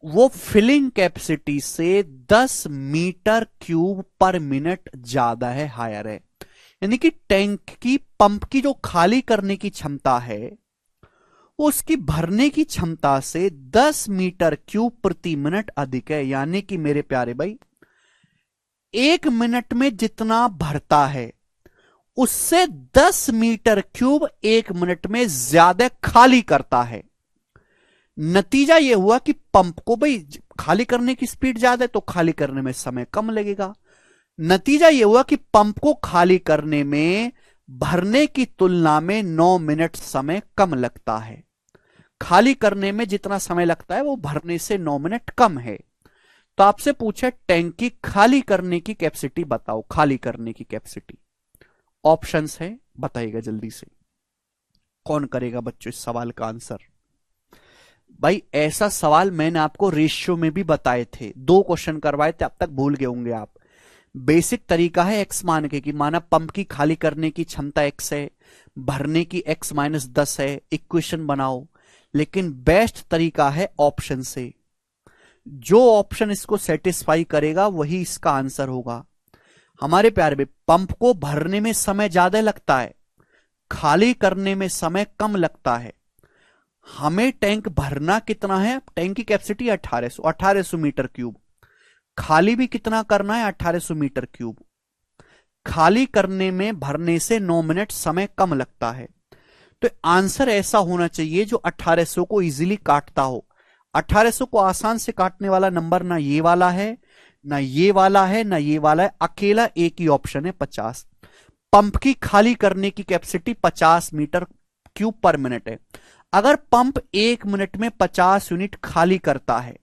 वो फिलिंग कैपेसिटी से 10 मीटर क्यूब पर मिनट ज्यादा है, हायर है। यानी कि टैंक की, पंप की जो खाली करने की क्षमता है वो उसकी भरने की क्षमता से 10 मीटर क्यूब प्रति मिनट अधिक है। यानी कि मेरे प्यारे भाई, 1 मिनट में जितना भरता है उससे 10 मीटर क्यूब 1 मिनट में ज्यादा खाली करता है। नतीजा यह हुआ कि पंप को भाई खाली करने की स्पीड ज्यादा है तो खाली करने में समय कम लगेगा। नतीजा यह हुआ कि पंप को खाली करने में भरने की तुलना में 9 मिनट समय कम लगता है। खाली करने में जितना समय लगता है वो भरने से 9 मिनट कम है। तो आपसे पूछे टैंक की खाली करने की कैपेसिटी बताओ, खाली करने की कैपेसिटी। ऑप्शंस है, बताइएगा जल्दी से। कौन करेगा बच्चों इस सवाल का आंसर? भाई ऐसा सवाल मैंने आपको रेशियो में भी बताए थे, 2 क्वेश्चन करवाए थे, अब तक भूल गए होंगे आप। बेसिक तरीका है x मान के कि माना पंप की खाली करने की क्षमता x है, भरने की x माइनस 10 है, इक्वेशन बनाओ। लेकिन बेस्ट तरीका है ऑप्शन से। जो ऑप्शन इसको सेटिस्फाई करेगा वही इसका आंसर होगा। हमारे प्यारे में पंप को भरने में समय ज्यादा लगता है, खाली करने में समय कम लगता है। हमें टैंक भरना कितना है? टैंक की कैपेसिटी 1800 मीटर क्यूब। खाली भी कितना करना है? 1800 मीटर क्यूब। खाली करने में भरने से 9 मिनट समय कम लगता है। तो आंसर ऐसा होना चाहिए जो 1800 को इजीली काटता हो। 1800 को आसान से काटने वाला नंबर ना ये वाला है, ना ये वाला है, ना ये वाला है। अकेला एक ही ऑप्शन है 50। पंप की खाली करने की capacity 50 metre cube per minute है। अगर पंप 1 मिनट में 50 यूनिट खाली करता है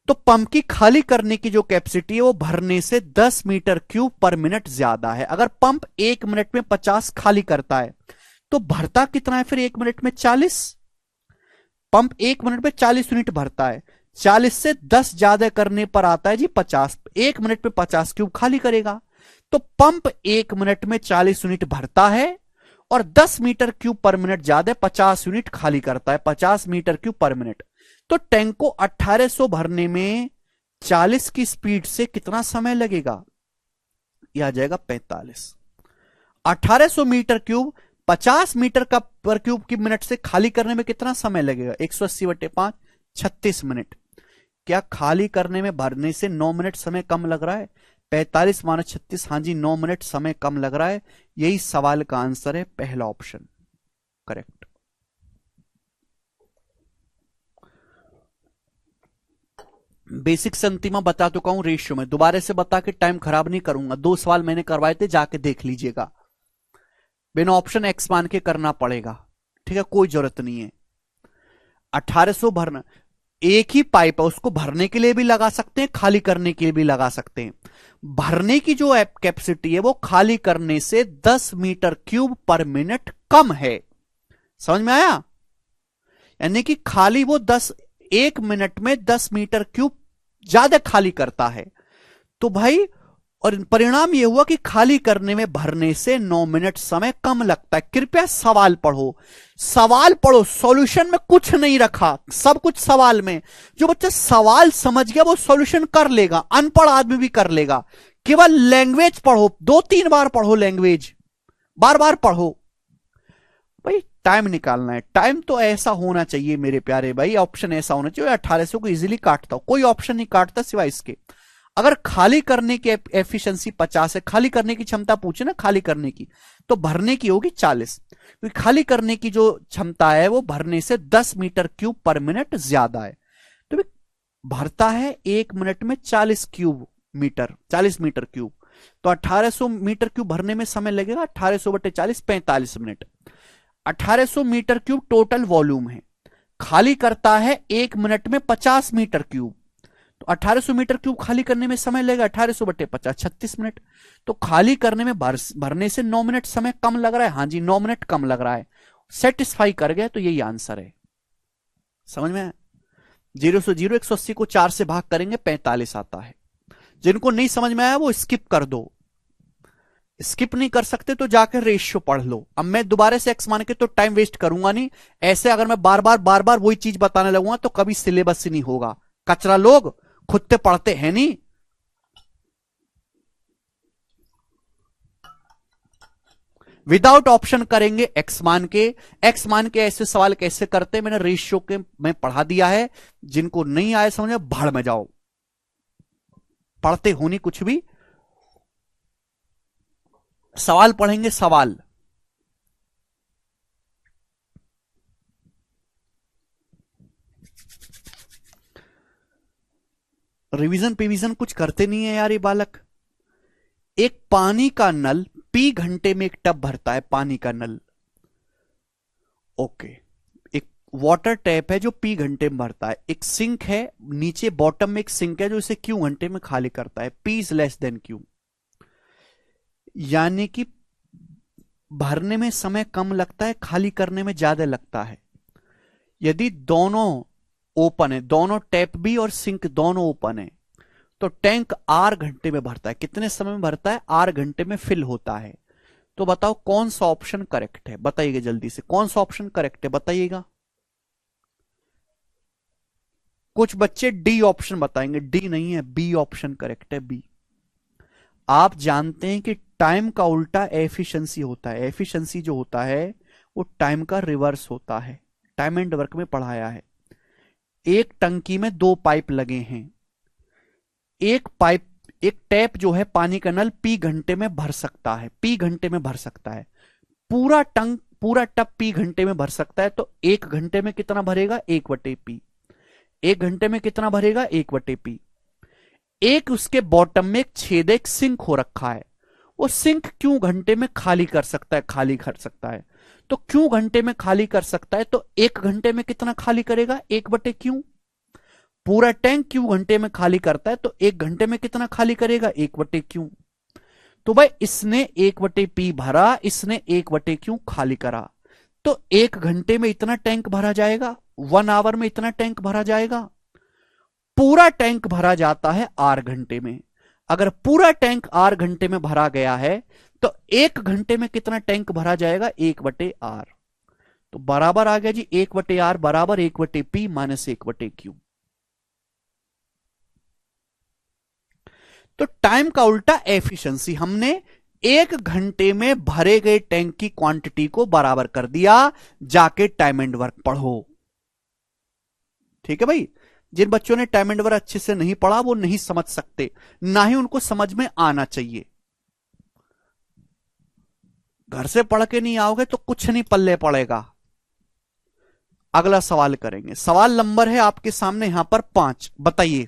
तो पंप की खाली करने की जो कैपेसिटी है वो भरने से 10 मीटर क्यूब पर मिनट ज्यादा है। अगर पंप 1 मिनट में 50 खाली करता है तो भरता कितना है फिर 1 मिनट में? 40। पंप 1 मिनट में 40 यूनिट भरता है, 40 से 10 ज्यादा करने पर आता है जी 50। 1 मिनट में 50 क्यूब खाली करेगा तो पंप 1 मिनट में 40 यूनिट भरता है और 10 मीटर क्यूब पर मिनट ज्यादा 50 यूनिट खाली करता है, 50 मीटर क्यूब पर मिनट। तो टैंक को 1800 भरने में 40 की स्पीड से कितना समय लगेगा? यह आ जाएगा 45। 1800 मीटर क्यूब 50 मीटर का पर क्यूब की मिनट से खाली करने में कितना समय लगेगा? 180/5 36 मिनट। क्या खाली करने में भरने से 9 मिनट समय कम लग रहा है? 45 माइनस 36, हाँ जी 9 मिनट समय कम लग रहा है। यही सवाल का आंसर है, पहला ऑप्शन करेक्ट। बेसिक संतिमा बता चुका हूं रेशियो में, दोबारा से बता के टाइम खराब नहीं करूंगा। 2 सवाल मैंने करवाए थे, जाके देख लीजिएगा। बिना ऑप्शन एक्स मान के करना पड़ेगा, ठीक है, कोई जरूरत नहीं है। 1800 भरना, एक ही पाइप है, उसको भरने के लिए भी लगा सकते हैं, खाली करने के लिए भी लगा सकते हैं। भरने की जो कैपेसिटी है वो खाली करने से 10 मीटर क्यूब पर मिनट कम है। समझ में आया? यानी कि खाली वो 1 मिनट में 10 मीटर क्यूब ज्यादा खाली करता है। तो भाई, और परिणाम यह हुआ कि खाली करने में भरने से 9 मिनट समय कम लगता है। कृपया सवाल पढ़ो, सवाल पढ़ो, सॉल्यूशन में कुछ नहीं रखा, सब कुछ सवाल में। जो बच्चा सवाल समझ गया वो सॉल्यूशन कर लेगा, अनपढ़ आदमी भी कर लेगा। केवल लैंग्वेज पढ़ो, 2-3 बार पढ़ो लैंग्वेज, बार बार पढ़ो। भाई टाइम निकालना है, टाइम तो ऐसा होना चाहिए मेरे प्यारे भाई, ऑप्शन ऐसा होना चाहिए। 1800 को इजीली काटता हूं, कोई ऑप्शन नहीं काटता सिवाय इसके। अगर खाली करने की एफिशिएंसी 50 है, खाली करने की क्षमता पूछे ना खाली करने की, तो भरने की होगी 40, क्योंकि खाली करने की जो क्षमता है वो भरने से 10 मीटर क्यूब पर मिनट ज्यादा है। तो भरता है 1 मिनट में 40 मीटर क्यूब, तो 1800 मीटर क्यूब भरने में समय लगेगा 1800/40 45 minute. 1800 metre cube total volume है, खाली करता है 1 मिनट में 50 मीटर क्यूब, तो 1800 मीटर क्यूब खाली करने में समय लगेगा 1800/50 36 मिनट। तो खाली करने में भरने से 9 मिनट समय कम लग रहा है, हाँ जी 9 मिनट कम लग रहा है। सेटिस्फाई कर गया, तो यही आंसर है। समझ में आया? 0 से 0, 180 को 4 से भाग करेंगे 45 आता है। जिनको नहीं समझ में आया वो स्किप कर दो, स्किप नहीं कर सकते तो जाकर रेशियो पढ़ लो। अब मैं दोबारा से एक्स मान के तो टाइम वेस्ट करूंगा नहीं, ऐसे अगर मैं बार बार वही चीज बताने लगूंगा तो कभी सिलेबस ही नहीं होगा। कचरा लोग खुद से पढ़ते हैं नहीं। विदाउट ऑप्शन करेंगे एक्स मान के। एक्स मान के ऐसे सवाल कैसे करते हैं मैंने रेशियो के में पढ़ा दिया है। जिनको नहीं आए समझे भाड़ में जाओ, पढ़ते हो नहीं कुछ भी। सवाल पढ़ेंगे, सवाल। रिवीजन पिवीजन कुछ करते नहीं है यार ये बालक। एक पानी का नल पी घंटे में एक टब भरता है, पानी का नल। ओके, एक वाटर टैप है जो पी घंटे में भरता है। एक सिंक है नीचे बॉटम में, एक सिंक है जो इसे क्यू घंटे में खाली करता है। P is less than Q, यानी कि भरने में समय कम लगता है, खाली करने में ज्यादा लगता है। यदि दोनों ओपन है, दोनों टैप भी और सिंक दोनों ओपन है, तो टैंक आर घंटे में भरता है। कितने समय में भरता है? आर घंटे में फिल होता है। तो बताओ कौन सा ऑप्शन करेक्ट है? बताइएगा जल्दी से, कौन सा ऑप्शन करेक्ट है बताइएगा। कुछ बच्चे डी ऑप्शन बताएंगे, डी नहीं है, बी ऑप्शन करेक्ट है, बी। आप जानते हैं कि टाइम का उल्टा एफिशिएंसी होता है। एफिशिएंसी जो होता है वो टाइम का रिवर्स होता है। टाइम एंड वर्क में पढ़ाया है। एक टंकी में 2 पाइप लगे हैं। एक पाइप, एक टैप जो है पानी का नल पी घंटे में भर सकता है, पी घंटे में भर सकता है। पूरा टब पी घंटे में भर सकता है, तो 1 घंटे में कितना भरेगा? 1/पी। 1 घंटे में कितना भरेगा? 1/पी। एक उसके बॉटम में एक छेद, एक सिंक हो रखा है। वो सिंक क्यों घंटे में खाली कर सकता है? खाली कर सकता है। तो क्यों घंटे में खाली कर सकता है? तो 1 घंटे में कितना खाली करेगा? 1/क्यू। पूरा टैंक क्यू घंटे में खाली करता है, तो 1 घंटे में कितना खाली करेगा? 1/क्यू। तो भाई इसने 1/पी भरा, इसने 1/क्यू खाली करा, तो 1 घंटे में इतना टैंक भरा जाएगा, 1 आवर में इतना टैंक भरा जाएगा। पूरा टैंक भरा जाता है आर घंटे में। अगर पूरा टैंक आर घंटे में भरा गया है तो 1 घंटे में कितना टैंक भरा जाएगा? 1/आर। तो बराबर आ गया जी 1/आर बराबर 1/पी माइनस 1/क्यू। तो टाइम का उल्टा एफिशिएंसी, हमने 1 घंटे में भरे गए टैंक की क्वांटिटी को बराबर कर दिया। जाके टाइम एंड वर्क पढ़ो। ठीक है भाई। जिन बच्चों ने टाइम एंड वर्क अच्छे से नहीं पढ़ा वो नहीं समझ सकते, ना ही उनको समझ में आना चाहिए। घर से पढ़ के नहीं आओगे तो कुछ नहीं पल्ले पड़ेगा। अगला सवाल करेंगे। सवाल नंबर है आपके सामने यहां पर 5। बताइए,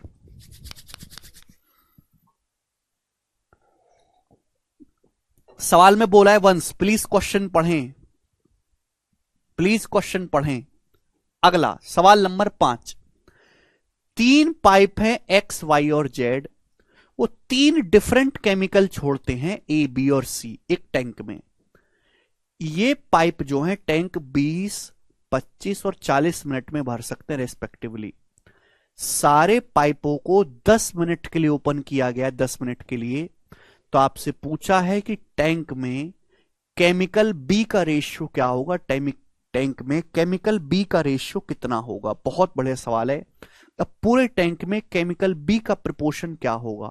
सवाल में बोला है वंस, प्लीज क्वेश्चन पढ़ें, प्लीज क्वेश्चन पढ़ें। अगला सवाल नंबर 5। 3 पाइप हैं एक्स वाई और जेड, वो 3 डिफरेंट केमिकल छोड़ते हैं ए बी और सी एक टैंक में। ये पाइप जो है टैंक 20, 25 और 40 मिनट में भर सकते हैं रेस्पेक्टिवली। सारे पाइपों को 10 मिनट के लिए ओपन किया गया, 10 मिनट के लिए। तो आपसे पूछा है कि टैंक में केमिकल बी का रेशियो क्या होगा? टैंक में केमिकल बी का रेशियो कितना होगा? बहुत बढ़िया सवाल है। अब पूरे टैंक में केमिकल बी का प्रोपोर्शन क्या होगा?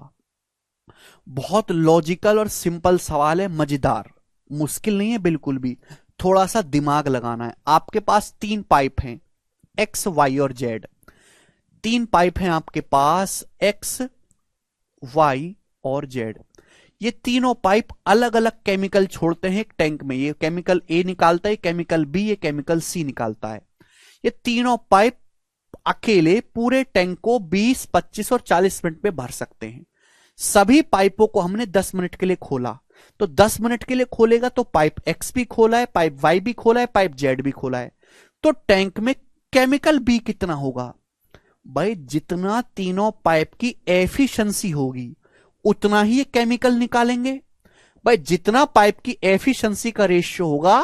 बहुत लॉजिकल और सिंपल सवाल है, मजेदार, मुश्किल नहीं है बिल्कुल भी। थोड़ा सा दिमाग लगाना है। आपके पास 3 पाइप हैं एक्स वाई और जेड। 3 पाइप हैं आपके पास एक्स वाई और जेड। ये तीनों पाइप अलग अलग केमिकल छोड़ते हैं एक टैंक में। ये केमिकल ए निकालता है, केमिकल बी, ये केमिकल सी निकालता है। ये तीनों पाइप अकेले पूरे टैंक को 20, 25 और 40 मिनट में भर सकते हैं। सभी पाइपों को हमने 10 मिनट के लिए खोला। तो 10 मिनट के लिए खोलेगा तो पाइप एक्स भी खोला है, पाइप वाई भी खोला है, पाइप जेड भी खोला है। तो टैंक में केमिकल बी कितना होगा? भाई जितना तीनों पाइप की एफिशिएंसी होगी उतना ही ये केमिकल निकालेंगे। भाई जितना पाइप की एफिशिएंसी का रेशियो होगा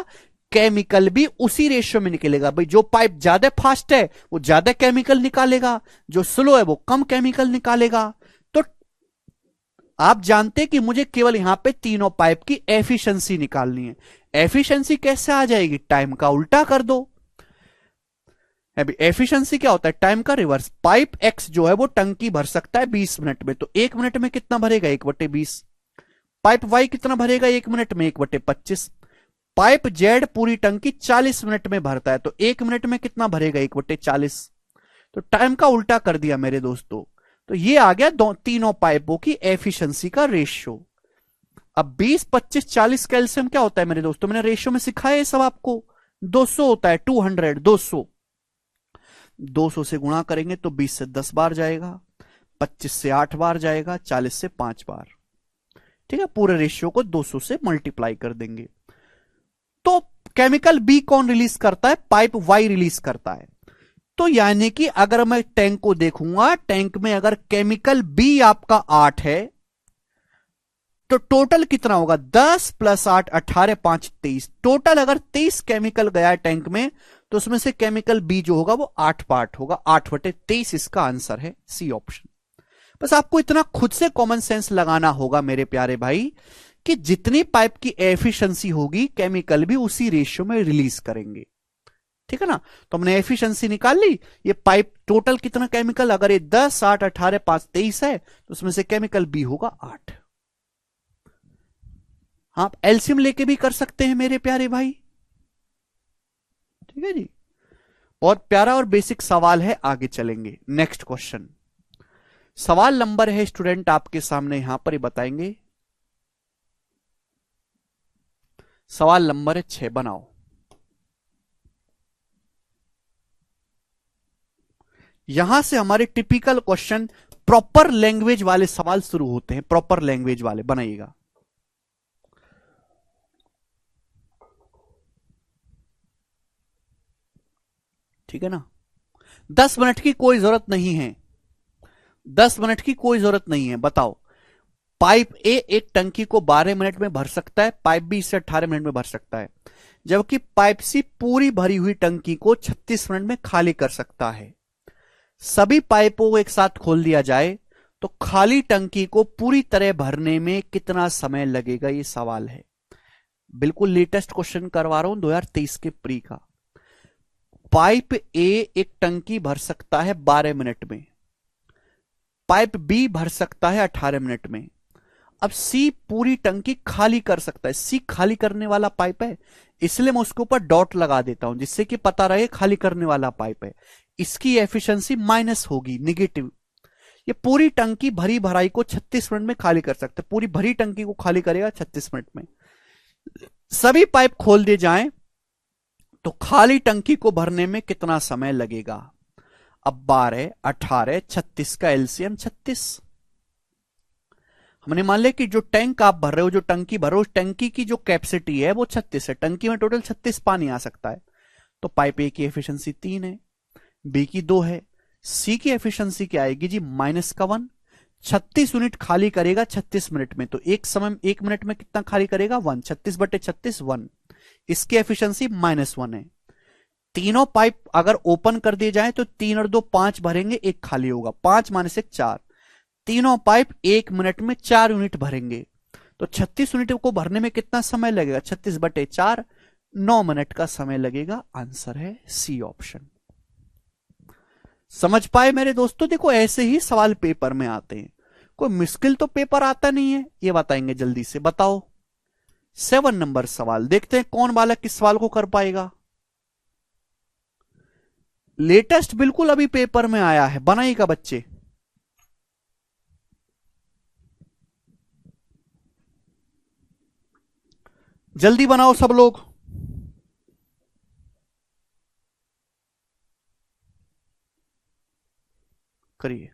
केमिकल भी उसी रेशियो में निकलेगा। भाई जो पाइप ज्यादा फास्ट है वो ज्यादा केमिकल निकालेगा, जो स्लो है वो कम केमिकल निकालेगा। तो आप जानते हैं कि मुझे केवल यहां पे तीनों पाइप की एफिशिएंसी निकालनी है। एफिशिएंसी कैसे आ जाएगी? टाइम का उल्टा कर दो। अभी एफिशिएंसी क्या होता है? टाइम का रिवर्स। पाइप एक्स जो है वो टंकी भर सकता है 20 मिनट में, तो 1 मिनट में कितना भरेगा? 1/20। पाइप वाई कितना भरेगा 1 मिनट में? 1/25। पाइप जेड पूरी टंकी 40 मिनट में भरता है, तो 1 मिनट में कितना भरेगा? 1/40। तो टाइम का उल्टा कर दिया मेरे दोस्तों। तो ये आ गया तीनों पाइपों की एफिशिएंसी का रेशियो। अब 20, 25, 40 कैल्शियम क्या होता है मेरे दोस्तों? मैंने रेशियो में सिखाया ये सब आपको। 200 होता है, 200, 200। 200 से गुणा करेंगे तो 20 से 10 बार जाएगा, 25 से 8 बार जाएगा, 40 से 5 बार। ठीक है, पूरे रेशियो को 200 से मल्टीप्लाई कर देंगे। तो केमिकल बी कौन रिलीज करता है? पाइप वाई रिलीज करता है। तो यानी कि अगर मैं टैंक को देखूंगा, टैंक में अगर केमिकल बी आपका 8 है, तो टोटल कितना होगा? 10 + 8, 18, 5, 23। टोटल अगर 23 केमिकल गया है टैंक में, तो उसमें से केमिकल बी जो होगा वो 8 पार्ट होगा। 8/23 इसका आंसर है, सी ऑप्शन। बस आपको इतना खुद से कॉमन सेंस लगाना होगा मेरे प्यारे भाई, कि जितनी पाइप की एफिशिएंसी होगी केमिकल भी उसी रेशियो में रिलीज करेंगे। ठीक है ना? तो हमने एफिशिएंसी निकाल ली। ये पाइप टोटल कितना केमिकल, अगर ये 10, 8, 18, 5, 23 है, तो उसमें से केमिकल बी होगा 8। आप एलसीएम लेके भी कर सकते हैं मेरे प्यारे भाई। ठीक है जी, बहुत प्यारा और बेसिक सवाल है। आगे चलेंगे, नेक्स्ट क्वेश्चन। सवाल नंबर है स्टूडेंट आपके सामने, यहां पर ही बताएंगे। सवाल नंबर है 6, बनाओ। यहां से हमारे टिपिकल क्वेश्चन प्रॉपर लैंग्वेज वाले सवाल शुरू होते हैं। प्रॉपर लैंग्वेज वाले बनाइएगा। ठीक है ना? 10 मिनट की कोई जरूरत नहीं है। 10 मिनट की कोई जरूरत नहीं है। बताओ, पाइप ए एक टंकी को 12 मिनट में भर सकता है, पाइप बी इसे 18 मिनट में भर सकता है, जबकि पाइप सी पूरी भरी हुई टंकी को 36 मिनट में खाली कर सकता है। सभी पाइपों को एक साथ खोल दिया जाए तो खाली टंकी को पूरी तरह भरने में कितना समय लगेगा? ये सवाल है। बिल्कुल लेटेस्ट क्वेश्चन करवा रहा हूं 2023 के प्री का। पाइप ए एक टंकी भर सकता है 12 मिनट में, पाइप बी भर सकता है 18 मिनट में। अब सी पूरी टंकी खाली कर सकता है। सी खाली करने वाला पाइप है, इसलिए मैं उसके ऊपर डॉट लगा देता हूं, जिससे कि पता रहे खाली करने वाला पाइप है। इसकी एफिशिएंसी माइनस होगी, निगेटिव। ये पूरी टंकी भरी भराई को 36 मिनट में खाली कर सकता है। पूरी भरी टंकी को खाली करेगा 36 मिनट में। सभी पाइप खोल दिए जाएं तो खाली टंकी को भरने में कितना समय लगेगा? अब 12, 18, 36 का एलसीएम 36। हमने मान लिया कि जो टैंक आप भर रहे हो, जो टंकी भर रहे हो, उस टंकी की जो कैपेसिटी है वो 36 है। टंकी में टोटल 36 पानी आ सकता है। तो पाइप ए की एफिशिएंसी 3 है, बी की 2 है, सी की एफिशिएंसी क्या आएगी जी? -1। 36 यूनिट खाली करेगा 36 मिनट में, तो एक समय 1 मिनट में कितना खाली करेगा? 1। 36/36 1। इसकी एफिशिएंसी -1 है। तीनों पाइप अगर ओपन कर दिए जाए तो 3 और 2 5 भरेंगे, एक खाली होगा। 5 - 1 4। तीनों पाइप 1 मिनट में 4 यूनिट भरेंगे, तो 36 यूनिट को भरने में कितना समय लगेगा? 36/4, 9 मिनट का समय लगेगा। आंसर है सी ऑप्शन। समझ पाए मेरे दोस्तों? देखो ऐसे ही सवाल पेपर में आते हैं, कोई मुश्किल तो पेपर आता नहीं है। ये बताएंगे जल्दी से। बताओ 7 नंबर सवाल, देखते हैं कौन बालक किस सवाल को कर पाएगा। लेटेस्ट बिल्कुल अभी पेपर में आया है, बनाइएगा बच्चे। जल्दी बनाओ सब लोग। करिए।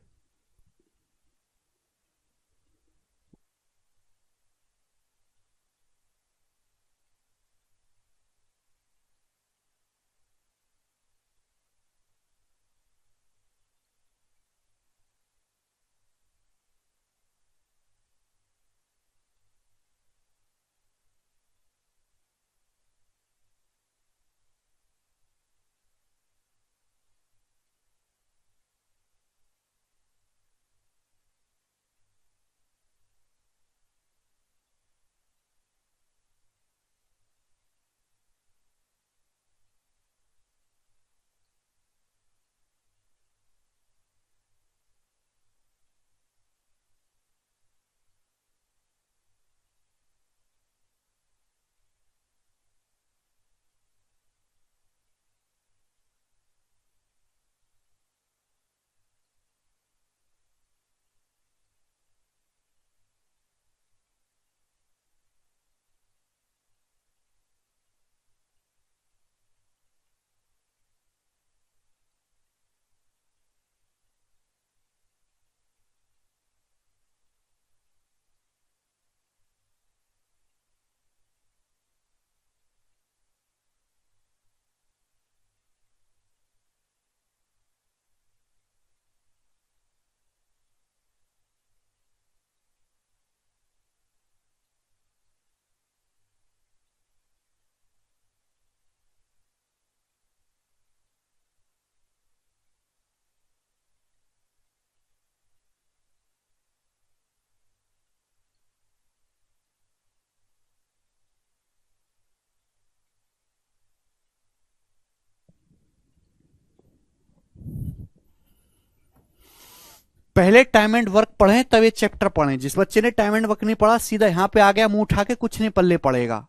पहले टाइम एंड वर्क पढ़े तब ये चैप्टर पढ़ें। जिस बच्चे ने टाइम एंड वर्क नहीं पढ़ा सीधा यहां पे आ गया, मुंह उठा के कुछ नहीं पल्ले पड़ेगा।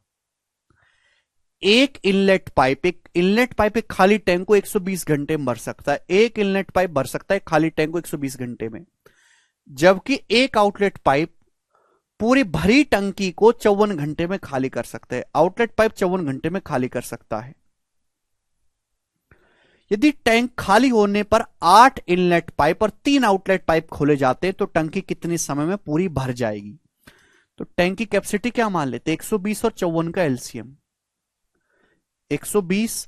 एक इनलेट पाइप एक खाली टैंक को 120 घंटे में भर सकता है। एक इनलेट पाइप भर सकता है खाली टैंक को 120 घंटे में, जबकि एक आउटलेट पाइप पूरी भरी टंकी को 54 घंटे में खाली कर सकते हैं। आउटलेट पाइप 54 घंटे में खाली कर सकता है। यदि टैंक खाली होने पर 8 इनलेट पाइप और 3 आउटलेट पाइप खोले जाते तो टंकी कितने समय में पूरी भर जाएगी? तो टैंक की कैपेसिटी क्या मान लेते? 120 और 54 का एलसीएम। 120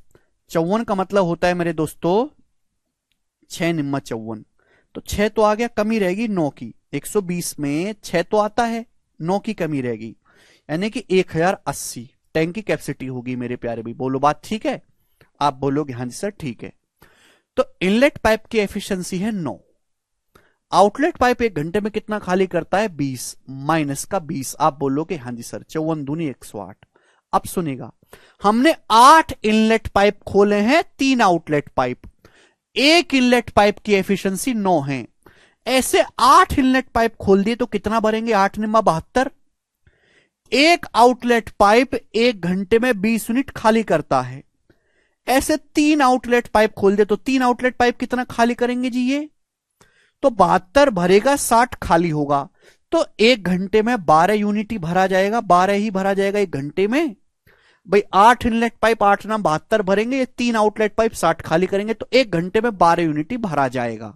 54 का मतलब होता है मेरे दोस्तों 6 निम्मा 54, तो 6 तो आ गया, कमी रहेगी 9 की। 120 में 6 तो आता है, 9 की कमी रहेगी, यानी कि 1080 टैंक की कैपेसिटी होगी मेरे प्यारे भाई। बोलो बात ठीक है? आप बोलोगे हाँ जी सर ठीक है। तो इनलेट पाइप की एफिशिएंसी है 9। आउटलेट पाइप एक घंटे में कितना खाली करता है? 20 माइनस का 20। आप बोलोगे हाँ जी सर 54 दूनी 108। अब सुनेगा, हमने 8 इनलेट पाइप खोले हैं, 3 आउटलेट पाइप, एक इनलेट पाइप की एफिशिएंसी 9 है। ऐसे 8 इनलेट पाइप खोल दिए तो कितना भरेंगे? 8 निम्मा 72। एक आउटलेट पाइप एक घंटे में 20 यूनिट खाली करता है। ऐसे 3 आउटलेट पाइप खोल दे तो 3 आउटलेट पाइप कितना खाली करेंगे जी? ये तो 72 भरेगा, 60 खाली होगा, तो एक घंटे में 12 यूनिट ही भरा जाएगा। 12 ही भरा जाएगा एक घंटे में भाई। 8 इनलेट पाइप 8 नाम 72 भरेंगे, ये 3 आउटलेट पाइप 60 खाली करेंगे, तो एक घंटे में 12 यूनिट ही भरा जाएगा।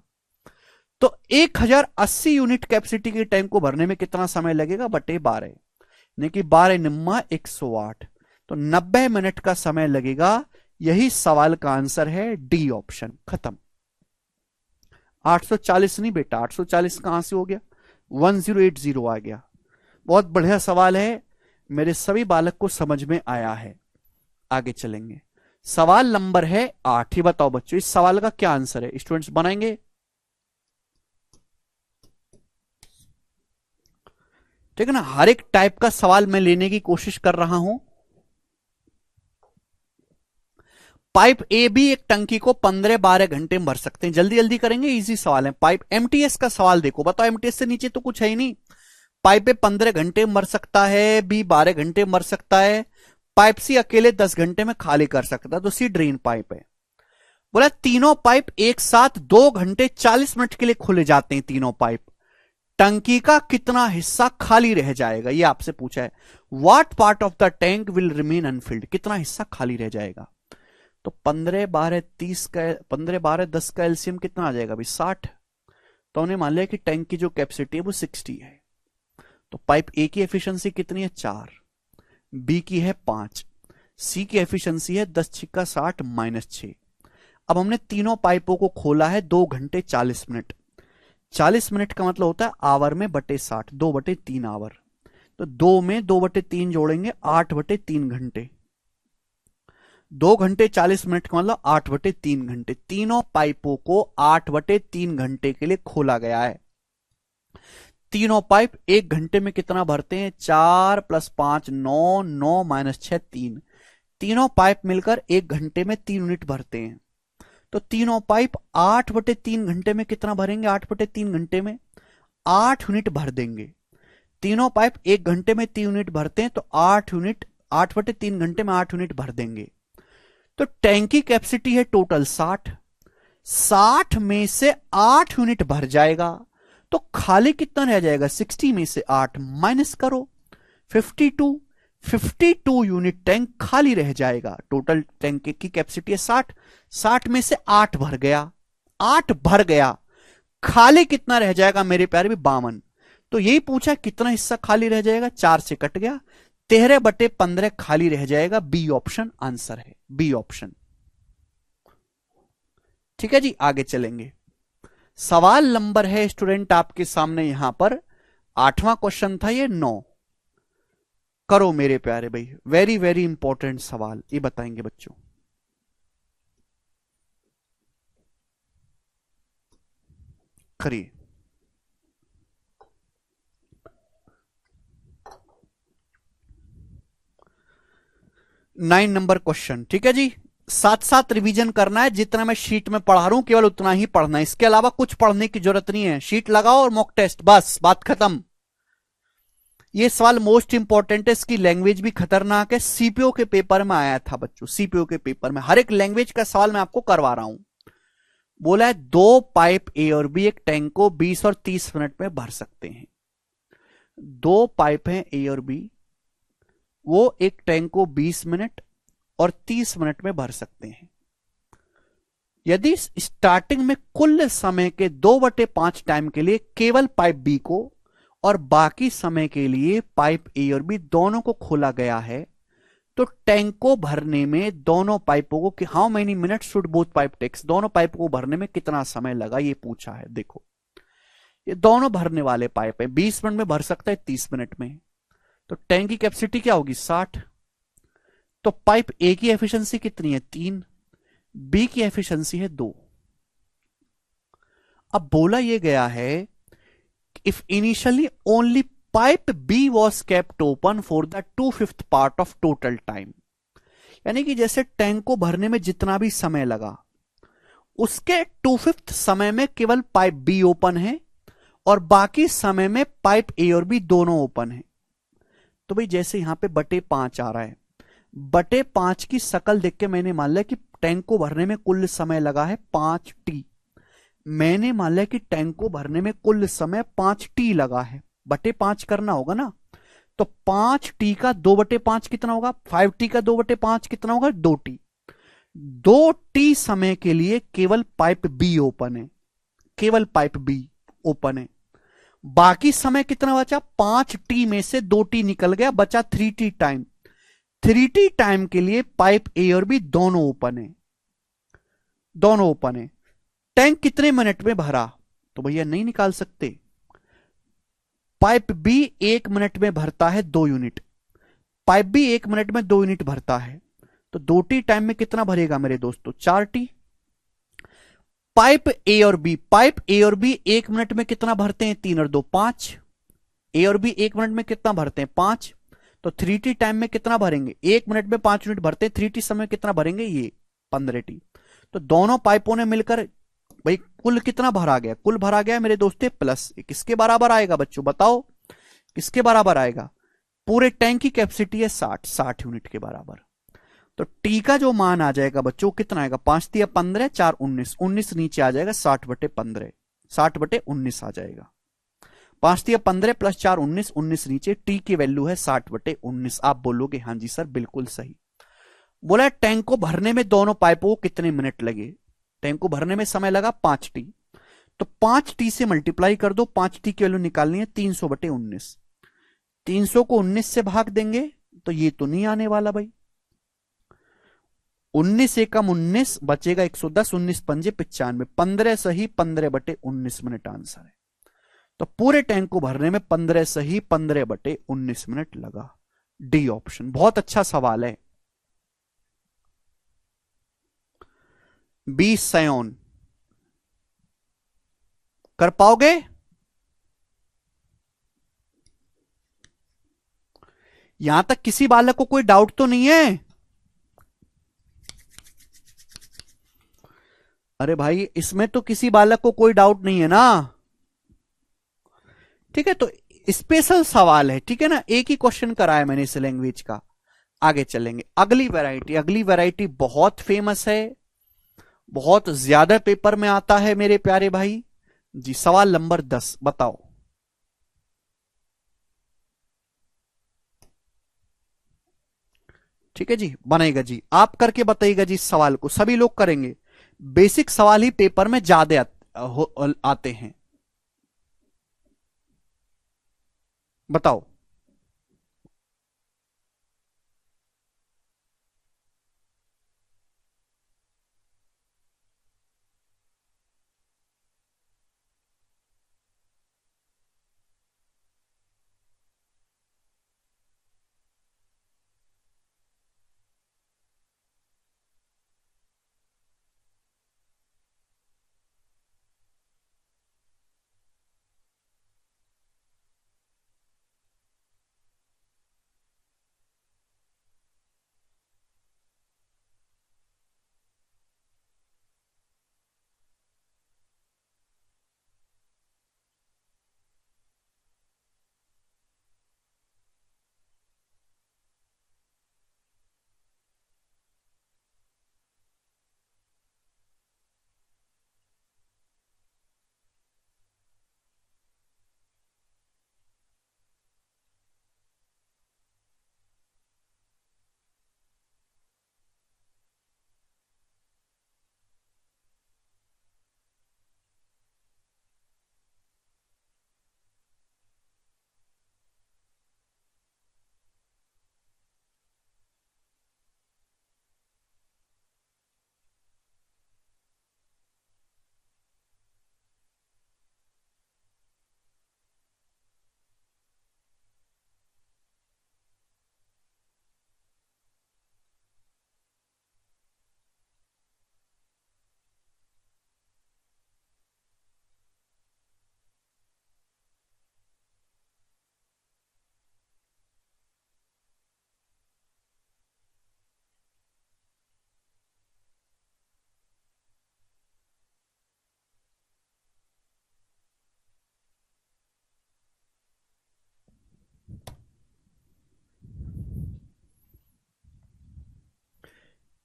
तो 1080 यूनिट कैपेसिटी के टैंक को भरने में कितना समय लगेगा? बटे 12, यानी कि 12 निम्मा 108, तो 90 मिनट का समय लगेगा। यही सवाल का आंसर है, डी ऑप्शन। खत्म। 840 नहीं बेटा, 840 कहां से हो गया? 1080 आ गया। बहुत बढ़िया सवाल है, मेरे सभी बालक को समझ में आया है। आगे चलेंगे, सवाल नंबर है 8। ही बताओ बच्चों इस सवाल का क्या आंसर है? स्टूडेंट्स बनाएंगे? ठीक है ना, हर एक टाइप का सवाल मैं लेने की कोशिश कर रहा हूं। पाइप ए भी एक टंकी को 15-12 घंटे में भर सकते हैं। जल्दी जल्दी करेंगे, इजी सवाल है। पाइप एमटीएस का सवाल देखो, बताओ एमटीएस से नीचे तो कुछ है ही नहीं। पाइप ए 15 घंटे में भर सकता है, बी 12 घंटे में भर सकता है, पाइप सी अकेले 10 घंटे में खाली कर सकता है, तो सी ड्रेन पाइप है। बोला तीनों पाइप एक साथ 2 घंटे 40 मिनट के लिए खोले जाते हैं, तीनों पाइप, टंकी का कितना हिस्सा खाली रह जाएगा? ये आपसे पूछा है। What part of the tank will remain Anfield, कितना हिस्सा खाली रह जाएगा? तो 15 12 30 का 15 12 10 का एलसीएम कितना आ जाएगा अभी? 60। तो उन्हें मान लिया कि टैंक की जो कैपेसिटी है वो 60 है। तो पाइप ए की एफिशिएंसी कितनी है? 4, बी की है 5, सी की एफिशिएंसी है 10 छिक्का 60 माइनस 6। अब हमने तीनों पाइपों को खोला है 2 घंटे 40 मिनट। 40 मिनट का मतलब होता है आवर में बटे 60, 2/3 आवर। तो 2 में 2/3 जोड़ेंगे, 8/3 घंटे। 2 घंटे 40 मिनट का मतलब 8/3 घंटे। तीनों पाइपों को 8/3 घंटे के लिए खोला गया है। तीनों पाइप एक घंटे में कितना भरते हैं? 4 + 5 9, 9 - 6 3। तीनों पाइप मिलकर एक घंटे में 3 यूनिट भरते हैं। तो तीनों पाइप 8/3 घंटे में कितना भरेंगे? 8/3 घंटे में 8 यूनिट भर देंगे। तीनों पाइप एक घंटे में 3 यूनिट भरते हैं, तो 8 यूनिट 8/3 घंटे में 8 यूनिट भर देंगे। तो टैंक की कैपेसिटी है टोटल 60, 60 में से 8 यूनिट भर जाएगा, तो खाली कितना रह जाएगा? 60 में से 8 माइनस करो, 52, 52 यूनिट टैंक खाली रह जाएगा। टोटल टैंक की कैपेसिटी है 60, 60 में से 8 भर गया, 8 भर गया, खाली कितना रह जाएगा मेरे प्यारे भी? 52। तो यही पूछा कितना हिस्सा खाली रह जाएगा? 4 से कट गया, 13/15 खाली रह जाएगा। बी ऑप्शन आंसर है, बी ऑप्शन। ठीक है जी, आगे चलेंगे। सवाल नंबर है स्टूडेंट आपके सामने यहां पर 8वां क्वेश्चन था ये 9। करो मेरे प्यारे भाई, वेरी वेरी इंपॉर्टेंट सवाल ये बताएंगे बच्चों। करिए। 9 नंबर क्वेश्चन, ठीक है जी। साथ साथ रिवीजन करना है, जितना मैं शीट में पढ़ा रहा हूं केवल उतना ही पढ़ना है, इसके अलावा कुछ पढ़ने की जरूरत नहीं है। शीट लगाओ और मॉक टेस्ट, बस बात खत्म। ये सवाल मोस्ट इंपॉर्टेंट है, इसकी लैंग्वेज भी खतरनाक है, सीपीओ के पेपर में आया था बच्चों, सीपीओ के पेपर में हर एक लैंग्वेज का सवाल मैं आपको करवा रहा हूं। बोला है दो पाइप ए और बी एक टैंक को 20 और 30 मिनट में भर सकते हैं। दो पाइप हैं ए और बी, वो एक टैंक को 20 मिनट और 30 मिनट में भर सकते हैं। यदि स्टार्टिंग में कुल समय के 2/5 टाइम के लिए केवल पाइप बी को और बाकी समय के लिए पाइप ए और बी दोनों को खोला गया है, तो टैंक को भरने में दोनों पाइपों को how many minute should both pipe takes, दोनों पाइपों को भरने में कितना समय लगा ये पूछा है। देखो ये दोनों भरने वाले पाइप है, 20 मिनट में भर सकता है 30 मिनट में, तो टैंक की कैपेसिटी क्या होगी 60। तो पाइप ए की एफिशिएंसी कितनी है 3, बी की एफिशिएंसी है 2। अब बोला यह गया है if initially only pipe B was kept open for the 2/5 part of total time, यानी कि जैसे टैंक को भरने में जितना भी समय लगा उसके 2/5 समय में केवल पाइप बी ओपन है और बाकी समय में पाइप ए और बी दोनों ओपन है। तो भाई जैसे यहां पे बटे 5 आ रहा है, बटे 5 की शकल देख के मैंने मान लिया कि टैंक को भरने में कुल समय लगा है 5t। मैंने मान लिया कि टैंक को भरने में कुल समय 5t लगा है, बटे 5 करना होगा ना। तो 5t का 2/5 कितना होगा, 5t का 2/5 कितना होगा 2t। 2t समय के लिए केवल पाइप बी ओपन है, केवल पाइप बी ओपन है। बाकी समय कितना बचा, 5t में से 2t निकल गया, बचा 3t टाइम। 3t टाइम के लिए पाइप ए और बी दोनों ओपन है, दोनों ओपन है। टैंक कितने मिनट में भरा, तो भैया नहीं निकाल सकते। पाइप बी 1 मिनट में भरता है 2 यूनिट, पाइप बी 1 मिनट में 2 यूनिट भरता है, तो 2t टाइम में कितना भरेगा मेरे दोस्तों 4t। पाइप ए और बी, पाइप ए और बी 1 मिनट में कितना भरते हैं 3 और 2 5, ए और बी 1 मिनट में कितना भरते हैं 5, तो 3t टाइम में कितना भरेंगे, 1 मिनट में 5 यूनिट भरते हैं, 3t समय कितना भरेंगे ये 15t। तो दोनों पाइपों ने मिलकर भाई कुल कितना भरा गया, कुल भरा गया मेरे दोस्तों प्लस, किसके बराबर आएगा बच्चों बताओ, किसके बराबर आएगा, पूरे टैंक की कैपेसिटी है 60 यूनिट के बराबर। तो टी का जो मान आ जाएगा बच्चों कितना आएगा, 5 तिया 15, 4 19, 19 नीचे आ जाएगा 60/15, 60/19 आ जाएगा। 5 तिया 15 प्लस 4 19, 19 नीचे, टी की वैल्यू है 60/19। आप बोलोगे हाँ जी सर बिल्कुल सही। बोला टैंक को भरने में दोनों पाइपों को कितने मिनट लगे, टैंक को भरने में समय लगा 5t, तो 5t से मल्टीप्लाई कर दो, 5t की वैल्यू निकालनी है 300/19। 300 को 19 से भाग देंगे तो ये तो नहीं आने वाला भाई, 19 एकम 19 बचेगा 110, 19 पंजे 95, 15 सही 15/19 मिनट आंसर है। तो पूरे टैंक को भरने में 15 सही 15/19 मिनट लगा। डी ऑप्शन बहुत अच्छा सवाल है। 20 सयोन कर पाओगे, यहां तक किसी बालक को कोई डाउट तो नहीं है। अरे भाई इसमें तो किसी बालक को कोई डाउट नहीं है ना, ठीक है। तो स्पेशल सवाल है, ठीक है ना, एक ही क्वेश्चन कराया मैंने इस लैंग्वेज का। आगे चलेंगे, अगली वैरायटी, अगली वैरायटी बहुत फेमस है, बहुत ज्यादा पेपर में आता है मेरे प्यारे भाई जी। सवाल नंबर 10 बताओ। ठीक है जी, बनेगा जी, आप करके बताइएगा जी। इस सवाल को सभी लोग करेंगे, बेसिक सवाल ही पेपर में ज्यादा आते हैं। बताओ।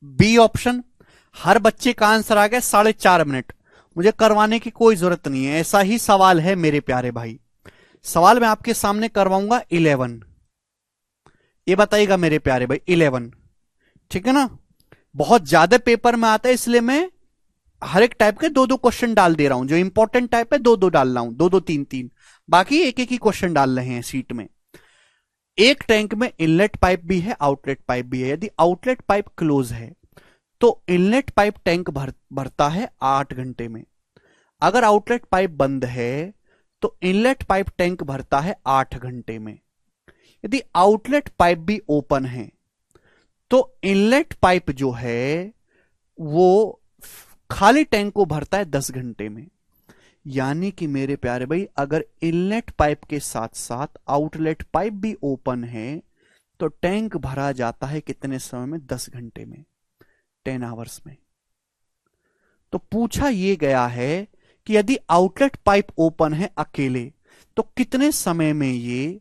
B option. हर बच्चे का आंसर आ गया 4.5 मिनट। मुझे करवाने की कोई जरूरत नहीं है, ऐसा ही सवाल है मेरे प्यारे भाई। सवाल मैं आपके सामने करवाऊंगा 11। ये बताइएगा मेरे प्यारे भाई 11, ठीक है ना। बहुत ज्यादा पेपर में आता है, इसलिए मैं हर एक टाइप के 2-2 क्वेश्चन डाल दे रहा हूं। जो इंपॉर्टेंट टाइप है 2-2 डाल रहा हूं, 2-2 3-3, बाकी एक एक ही क्वेश्चन डाल रहे हैं सीट में। एक टैंक में इनलेट पाइप भी है, आउटलेट पाइप भी है। यदि आउटलेट पाइप क्लोज है तो इनलेट पाइप टैंक भरता है 8 घंटे में। अगर आउटलेट पाइप बंद है तो इनलेट पाइप टैंक भरता है 8 घंटे में। यदि आउटलेट पाइप भी ओपन है तो इनलेट पाइप जो है वो खाली टैंक को भरता है 10 घंटे में। यानी कि मेरे प्यारे भाई, अगर इनलेट पाइप के साथ साथ आउटलेट पाइप भी ओपन है तो टैंक भरा जाता है कितने समय में? 10 घंटे में, 10 आवर्स में। तो पूछा यह गया है कि यदि आउटलेट पाइप ओपन है अकेले तो कितने समय में ये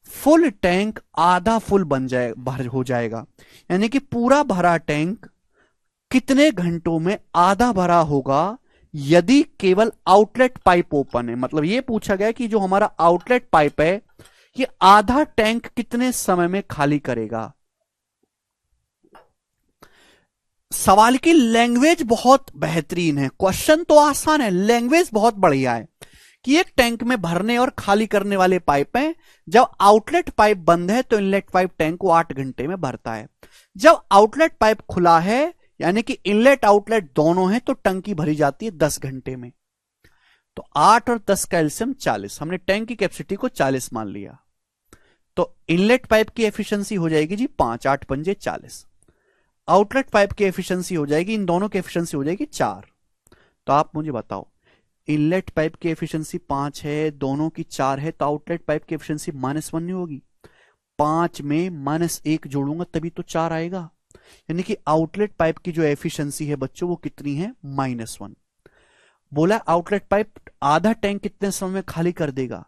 फुल टैंक आधा फुल भर हो जाएगा। यानी कि पूरा भरा टैंक कितने घंटों में आधा भरा होगा यदि केवल आउटलेट पाइप ओपन है। मतलब यह पूछा गया कि जो हमारा आउटलेट पाइप है ये आधा टैंक कितने समय में खाली करेगा। सवाल की लैंग्वेज बहुत बेहतरीन है, क्वेश्चन तो आसान है, लैंग्वेज बहुत बढ़िया है कि एक टैंक में भरने और खाली करने वाले पाइप हैं। जब आउटलेट पाइप बंद है तो इनलेट पाइप टैंक को 8 घंटे में भरता है। जब आउटलेट पाइप खुला है यानी कि इनलेट आउटलेट दोनों हैं तो टंकी भरी जाती है 10 घंटे में। तो 8 और 10 का एलसीएम 40। हमने टैंक की कैपेसिटी को 40 मान लिया तो इनलेट पाइप की एफिशिएंसी हो जाएगी जी 5, 8 पंजे 40। आउटलेट पाइप की एफिशिएंसी हो जाएगी, इन दोनों की एफिशिएंसी हो जाएगी 4। तो आप मुझे बताओ, इनलेट पाइप की एफिशिएंसी 5 है, दोनों की 4 है, तो आउटलेट पाइप की एफिशिएंसी -1 नहीं होगी? 5 में -1 जोड़ूंगा तभी तो 4 आएगा। यानी कि आउटलेट पाइप की जो एफिशिएंसी है बच्चों वो कितनी है? -1। बोला आउटलेट पाइप आधा टैंक कितने समय में खाली कर देगा?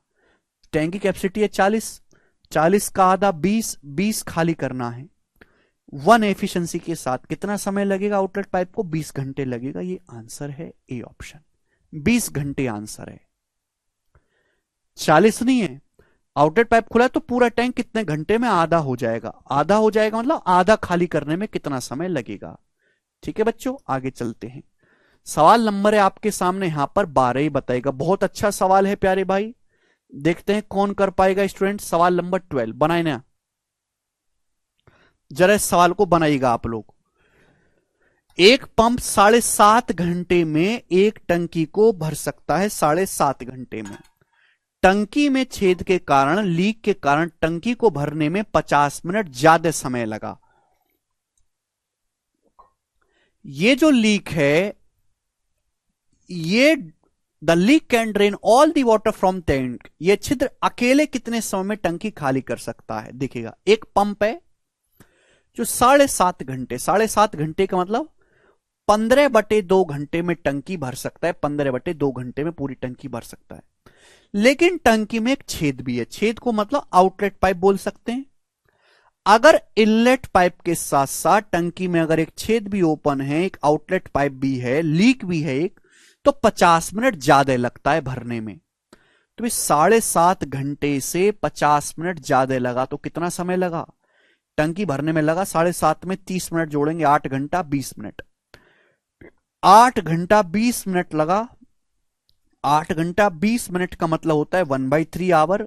टैंक की कैपेसिटी है 40, 40 का आधा 20, 20 खाली करना है। 1 एफिशिएंसी के साथ कितना समय लगेगा आउटलेट पाइप को? 20 घंटे लगेगा। ये आंसर है ए ऑप्शन, 20 घंटे आंसर है, 40 नहीं है। आउटलेट पाइप खुला तो पूरा टैंक कितने घंटे में आधा हो जाएगा? आधा हो जाएगा मतलब आधा खाली करने में कितना समय लगेगा। ठीक है बच्चों, आगे चलते हैं। सवाल नंबर है आपके सामने यहां पर 12 ही बताएगा। बहुत अच्छा सवाल है प्यारे भाई, देखते हैं कौन कर पाएगा स्टूडेंट। सवाल नंबर 12 बनाए ना, जरा इस सवाल को बनाइएगा आप लोग। एक पंप 7.5 घंटे में एक टंकी को भर सकता है 7.5 घंटे में। टंकी में छेद के कारण, लीक के कारण टंकी को भरने में 50 मिनट ज्यादा समय लगा। ये जो लीक है, ये the leak can drain all the water from tank. ये छिद्र अकेले कितने समय में टंकी खाली कर सकता है? देखिएगा, एक पंप है जो 7.5 घंटे, 7.5 घंटे का मतलब 15/2 घंटे में टंकी भर सकता है। 15/2 घंटे में पूरी टंकी भर सकता है। लेकिन टंकी में एक छेद भी है, छेद को मतलब आउटलेट पाइप बोल सकते हैं। अगर इनलेट पाइप के साथ साथ टंकी में अगर एक छेद भी ओपन है, एक आउटलेट पाइप भी है, लीक भी है एक, तो 50 मिनट ज्यादा लगता है भरने में। तो इस 7.5 घंटे से 50 मिनट ज्यादा लगा तो कितना समय लगा टंकी भरने में? लगा 7.5 में 30 मिनट जोड़ेंगे, 8 घंटा 20 मिनट, 8 घंटा 20 मिनट लगा। 8 घंटा 20 मिनट का मतलब होता है 1/3 आवर,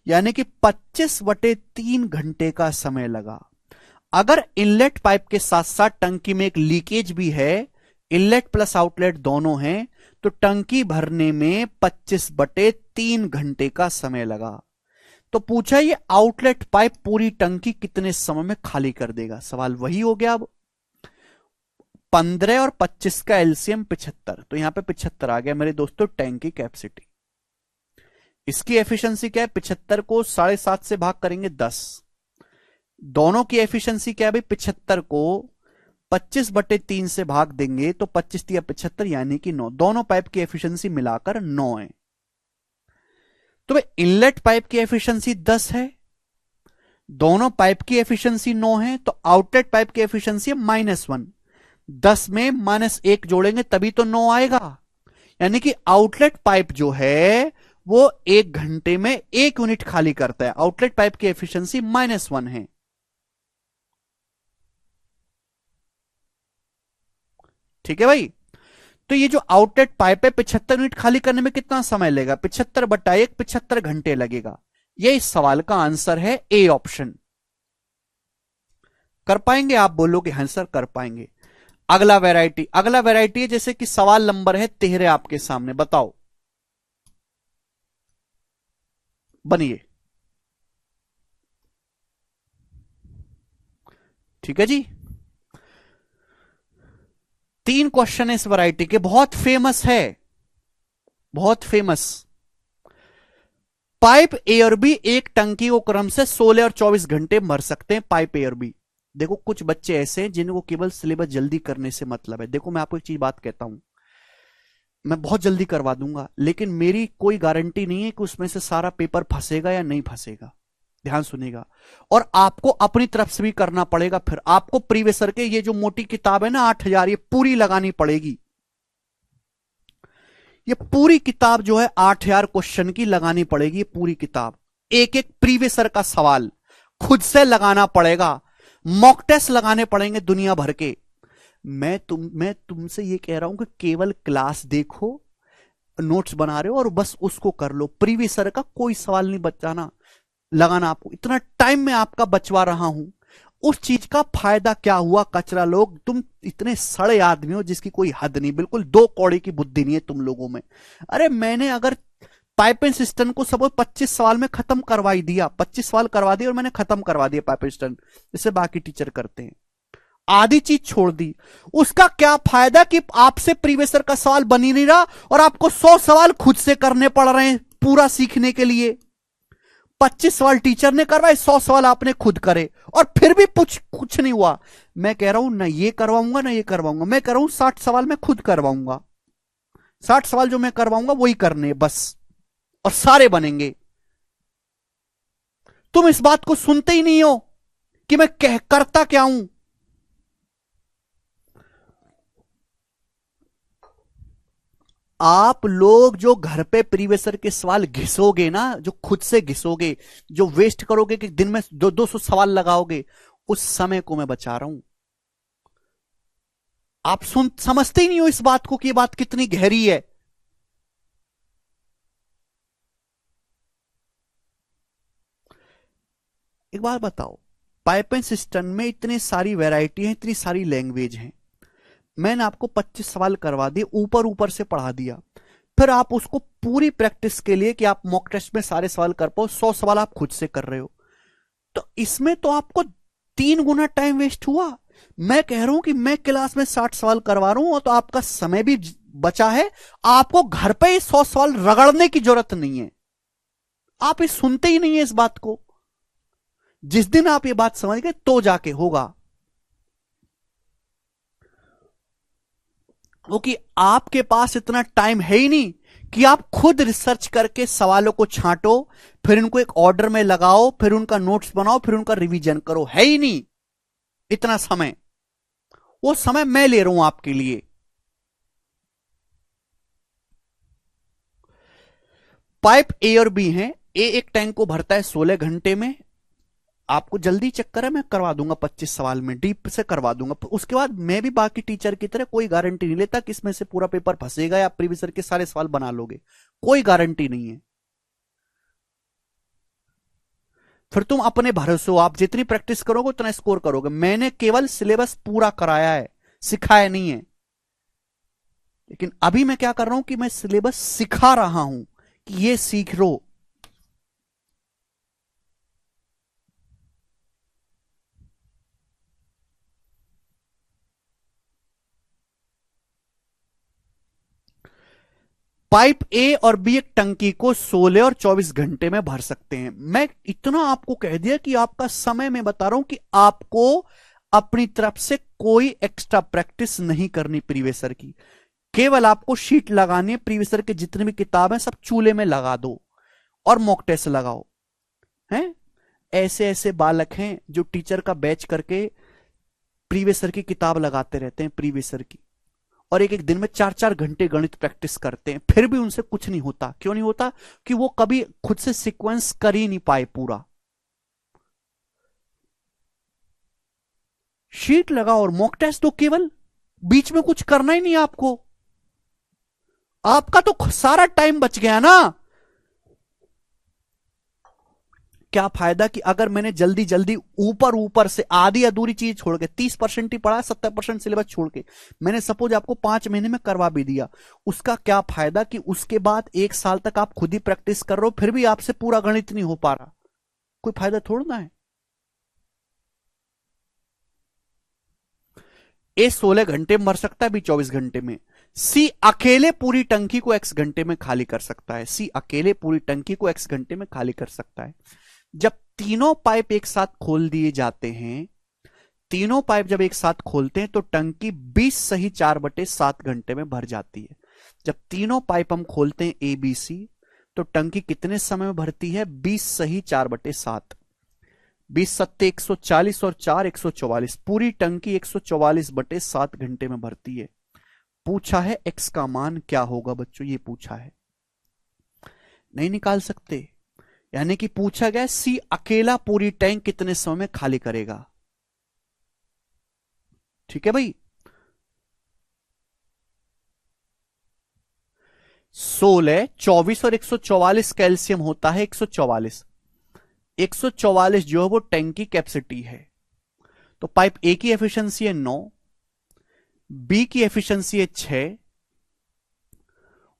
यानी कि 25/3 घंटे का समय लगा। अगर इनलेट पाइप के साथ साथ टंकी में एक लीकेज भी है, इनलेट प्लस आउटलेट दोनों हैं, तो टंकी भरने में 25/3 घंटे का समय लगा। तो पूछा ये आउटलेट पाइप पूरी टंकी कितने समय में खाली कर देगा? सवाल वही हो गया। अब 15 और 25 का एलसीएम 75, तो यहां पे 75 आ गया मेरे दोस्तों टैंक की कैपेसिटी। इसकी एफिशिएंसी क्या है? 75 को 7.5 से भाग करेंगे 10। दोनों की एफिशिएंसी क्या है भाई? 75 को 25/3 से भाग देंगे तो 25 या 75 यानी कि 9। दोनों पाइप की एफिशिएंसी मिलाकर 9 है। तो भाई इनलेट पाइप की एफिशिएंसी 10 है, दोनों पाइप की एफिशिएंसी 9 है, तो आउटलेट पाइप की एफिशिएंसी है -1। 10 में -1 जोड़ेंगे तभी तो 9 आएगा। यानी कि आउटलेट पाइप जो है वो 1 घंटे में 1 यूनिट खाली करता है। आउटलेट पाइप की एफिशिएंसी -1 है। ठीक है भाई। तो ये जो आउटलेट पाइप है 75 यूनिट खाली करने में कितना समय लगेगा? 75/1 75 घंटे लगेगा। ये इस सवाल का आंसर है ए ऑप्शन। कर पाएंगे? आप बोलोगे हाँ सर कर पाएंगे। अगला वैरायटी है, जैसे कि सवाल नंबर है 13 आपके सामने, बताओ बनिए। ठीक है जी। 3 क्वेश्चन है इस वैरायटी के, बहुत फेमस है, बहुत फेमस। पाइप ए और बी एक टंकी को क्रम से 16 और 24 घंटे भर सकते हैं। पाइप ए और बी। देखो कुछ बच्चे ऐसे हैं जिनको केवल सिलेबस जल्दी करने से मतलब है। देखो मैं आपको एक चीज बात कहता हूं, मैं बहुत जल्दी करवा दूंगा, लेकिन मेरी कोई गारंटी नहीं है कि उसमें से सारा पेपर फंसेगा या नहीं फंसेगा। ध्यान सुनिएगा। और आपको अपनी तरफ से भी करना पड़ेगा। फिर आपको प्रीवियसर के ये जो मोटी किताब है ना 8000, ये पूरी लगानी पड़ेगी। ये पूरी किताब जो है 8000 क्वेश्चन की लगानी पड़ेगी। ये पूरी किताब, एक एक प्रीवियसर का सवाल खुद से लगाना पड़ेगा। मॉक टेस्ट लगाने पड़ेंगे दुनिया भर के। मैं तुमसे ये कह रहा हूं कि केवल क्लास देखो, नोट्स बना रहे हो और बस उसको कर लो। प्रीवियसर का कोई सवाल नहीं बचाना लगाना आपको। इतना टाइम मैं आपका बचवा रहा हूं, उस चीज का फायदा क्या हुआ? कचरा लोग, तुम इतने सड़े आदमी हो जिसकी कोई हद नहीं। बिल्कुल 2 कौड़ी की बुद्धि नहीं है तुम लोगों में। अरे मैंने अगर पाइपिंग सिस्टम को सब 25 सवाल में खत्म करवाई दिया, 25 सवाल करवा दिए और मैंने खत्म करवा दिया पाइपिंग सिस्टम, जैसे बाकी टीचर करते हैं, आधी चीज छोड़ दी, उसका क्या फायदा कि आपसे प्रीवियसर का सवाल बन ही नहीं रहा और आपको 100 सवाल खुद से करने पड़ रहे हैं पूरा सीखने के लिए। 25 सवाल टीचर ने करवाए, 100 सवाल आपने खुद करे और फिर भी कुछ नहीं हुआ। मैं कह रहा हूं ना ये करवाऊंगा ना ये करवाऊंगा। मैं कह रहा हूं 60 सवाल मैं खुद करवाऊंगा। 60 सवाल जो मैं करवाऊंगा वही करने बस, और सारे बनेंगे। तुम इस बात को सुनते ही नहीं हो कि मैं करता क्या हूं। आप लोग जो घर पे प्रीवियसर के सवाल घिसोगे ना, जो खुद से घिसोगे, जो वेस्ट करोगे कि दिन में 200 सवाल लगाओगे, उस समय को मैं बचा रहा हूं। आप समझते ही नहीं हो इस बात को कि ये बात कितनी गहरी है। एक बात बताओ, पाइपिंग सिस्टम में इतनी सारी वैरायटी है, इतनी सारी लैंग्वेज है। मैंने आपको 25 सवाल करवा दिए, ऊपर ऊपर से पढ़ा दिया, फिर आप उसको पूरी प्रैक्टिस के लिए कि आप मॉक टेस्ट में सारे सवाल कर पाओ, 100 सवाल आप खुद से कर रहे हो, तो इसमें तो आपको 3 गुना टाइम वेस्ट हुआ। मैं कह रहा हूं कि मैं क्लास में 60 सवाल करवा रहा हूं और तो आपका समय भी बचा है। आपको घर पे ही 100 सवाल रगड़ने की जरूरत नहीं है। आप इस सुनते ही नहीं है इस बात को। जिस दिन आप ये बात समझ गए तो जाके होगा, क्योंकि आपके पास इतना टाइम है ही नहीं कि आप खुद रिसर्च करके सवालों को छांटो, फिर इनको एक ऑर्डर में लगाओ, फिर उनका नोट्स बनाओ, फिर उनका रिवीजन करो। है ही नहीं इतना समय। वो समय मैं ले रहा हूं आपके लिए। पाइप ए और बी हैं। ए एक टैंक को भरता है 16 घंटे में। आपको जल्दी चक्कर है, मैं करवा दूंगा 25 सवाल में, डीप से करवा दूंगा। उसके बाद मैं भी बाकी टीचर की तरह कोई गारंटी नहीं लेता कि इसमें से पूरा पेपर फंसेगा या प्रीवियसर के सारे सवाल बना लोगे। कोई गारंटी नहीं है। फिर तुम अपने भरोसे हो, आप जितनी प्रैक्टिस करोगे उतना स्कोर करोगे। मैंने केवल सिलेबस पूरा कराया है, सिखाया नहीं है। लेकिन अभी मैं क्या कर रहा हूं कि मैं सिलेबस सिखा रहा हूं कि ये सीख लो। पाइप ए और बी एक टंकी को 16 और 24 घंटे में भर सकते हैं। मैं इतना आपको कह दिया कि आपका समय मैं बता रहा हूं कि आपको अपनी तरफ से कोई एक्स्ट्रा प्रैक्टिस नहीं करनी प्रीवियसर की। केवल आपको शीट लगानी है, प्रीवियसर के जितने भी किताब हैं सब चूल्हे में लगा दो और मॉक टेस्ट लगाओ। हैं ऐसे ऐसे बालक हैं जो टीचर का बैच करके प्रीवियस ईयर की किताब लगाते रहते हैं, प्रीवियस ईयर की, और एक एक दिन में 4-4 घंटे गणित प्रैक्टिस करते हैं, फिर भी उनसे कुछ नहीं होता। क्यों नहीं होता? कि वो कभी खुद से सीक्वेंस कर ही नहीं पाए पूरा। शीट लगाओ और मॉक टेस्ट दो, केवल बीच में कुछ करना ही नहीं आपको, आपका तो सारा टाइम बच गया ना। क्या फायदा कि अगर मैंने जल्दी जल्दी ऊपर ऊपर से आधी अधूरी चीज छोड़ के 30% ही पढ़ा, 70% सिलेबस छोड़ के मैंने सपोज आपको 5 महीने में करवा भी दिया, उसका क्या फायदा कि उसके बाद 1 साल तक आप खुद ही प्रैक्टिस कर रहे हो, फिर भी आपसे पूरा गणित नहीं हो पा रहा? कोई फायदा थोड़ा ना है। ए 16 घंटे में भर सकता है, बी 24 घंटे में। सी अकेले पूरी टंकी को x घंटे में खाली कर सकता है, सी अकेले पूरी टंकी को x घंटे में खाली कर सकता है। जब तीनों पाइप एक साथ खोल दिए जाते हैं, तीनों पाइप जब एक साथ खोलते हैं तो टंकी 20 सही 4/7 घंटे में भर जाती है। जब तीनों पाइप हम खोलते हैं ए बी सी, तो टंकी कितने समय में भरती है? 20 सही 4/7। 20 सत्ते 140 और 4 144, पूरी टंकी 144/7 घंटे में भरती है। पूछा है x का मान क्या होगा बच्चों, ये पूछा है, नहीं निकाल सकते। यानी कि पूछा गया सी अकेला पूरी टैंक कितने समय में खाली करेगा। ठीक है भाई। 16, 24 और 144 कैल्शियम होता है 144। 144 जो है वो टैंक की कैपेसिटी है। तो पाइप ए की एफिशिएंसी है 9, बी की एफिशिएंसी है 6,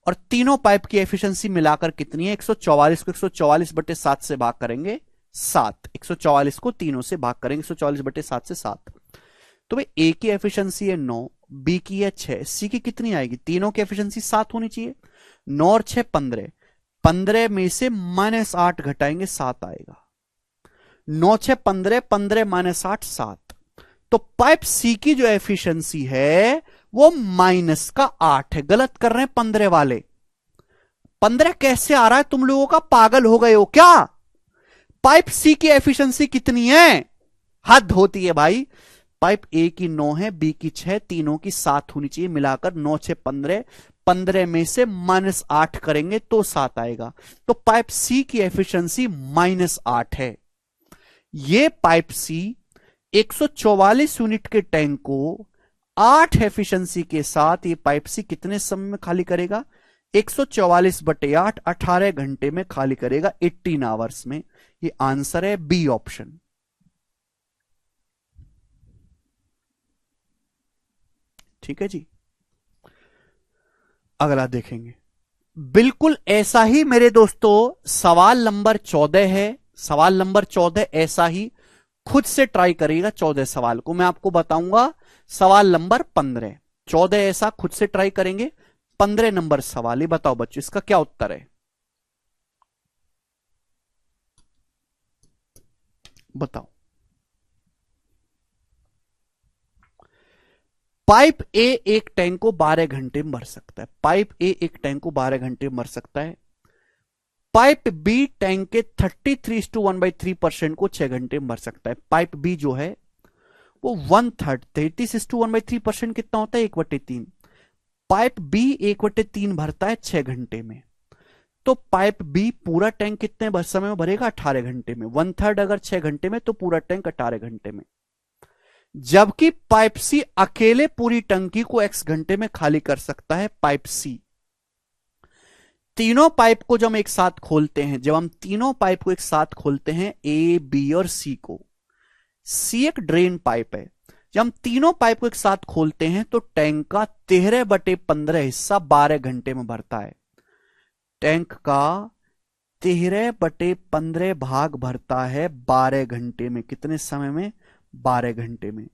और तीनों पाइप की एफिशिएंसी मिलाकर कितनी है? 144 को 144/7 से भाग करेंगे 7, 144 को तीनों से भाग करेंगे 144/7 से 7। तो भाई ए की एफिशिएंसी है 9, बी की है 6, सी की कितनी आएगी? तीनों की एफिशिएंसी 7 होनी चाहिए। 9 और 6 15, 15 में से -8 घटाएंगे 7 आएगा। 9 6 15, 15 -8 7। तो पाइप सी की जो एफिशिएंसी है वो -8 है। गलत कर रहे हैं 15 वाले। 15 कैसे आ रहा है? तुम लोगों का पागल हो गए हो क्या? पाइप सी की एफिशिएंसी कितनी है? हद होती है भाई। पाइप ए की 9 है, बी की 6, तीनों की 7 होनी चाहिए, मिलाकर 9 6 15, 15 में से -8 करेंगे तो 7 आएगा। तो पाइप सी की एफिशिएंसी -8 है। ये पाइप सी 144 यूनिट के टैंक को 8 एफिशिएंसी के साथ ये पाइप सी कितने समय में खाली करेगा? 144/8 18 घंटे में खाली करेगा, 18 आवर्स में। ये आंसर है बी ऑप्शन। ठीक है जी। अगला देखेंगे। बिल्कुल ऐसा ही मेरे दोस्तों सवाल नंबर 14 है। सवाल नंबर 14 ऐसा ही खुद से ट्राई करिएगा। 14 सवाल को मैं आपको बताऊंगा। सवाल नंबर 15, 14 ऐसा खुद से ट्राई करेंगे। 15 नंबर सवाल, ये बताओ बच्चों इसका क्या उत्तर है? बताओ। पाइप ए एक टैंक को 12 घंटे में भर सकता है। पाइप ए एक टैंक को 12 घंटे में भर सकता है। पाइप बी टैंक के 33:1/3% को 6 घंटे में भर सकता है। पाइप बी जो है वो 1/3, 33:1/3% कितना होता है? 1/3। पाइप बी 1/3 भरता है 6 घंटे में। तो पाइप बी पूरा टैंक कितने समय में भरेगा? 18 घंटे में। 1/3 अगर 6 घंटे में तो पूरा टैंक 18 घंटे में। जबकि पाइप सी अकेले पूरी टंकी को x घंटे में खाली कर सकता है। पाइप सी, तीनों पाइप को जब हम एक साथ खोलते हैं, जब हम तीनों पाइप को एक साथ खोलते हैं ए बी और सी को, सी एक ड्रेन पाइप है, जब हम तीनों पाइप को एक साथ खोलते हैं तो टैंक का 13/15 हिस्सा 12 घंटे में भरता है। टैंक का 13/15 भाग भरता है 12 घंटे में। कितने समय में? 12 घंटे में।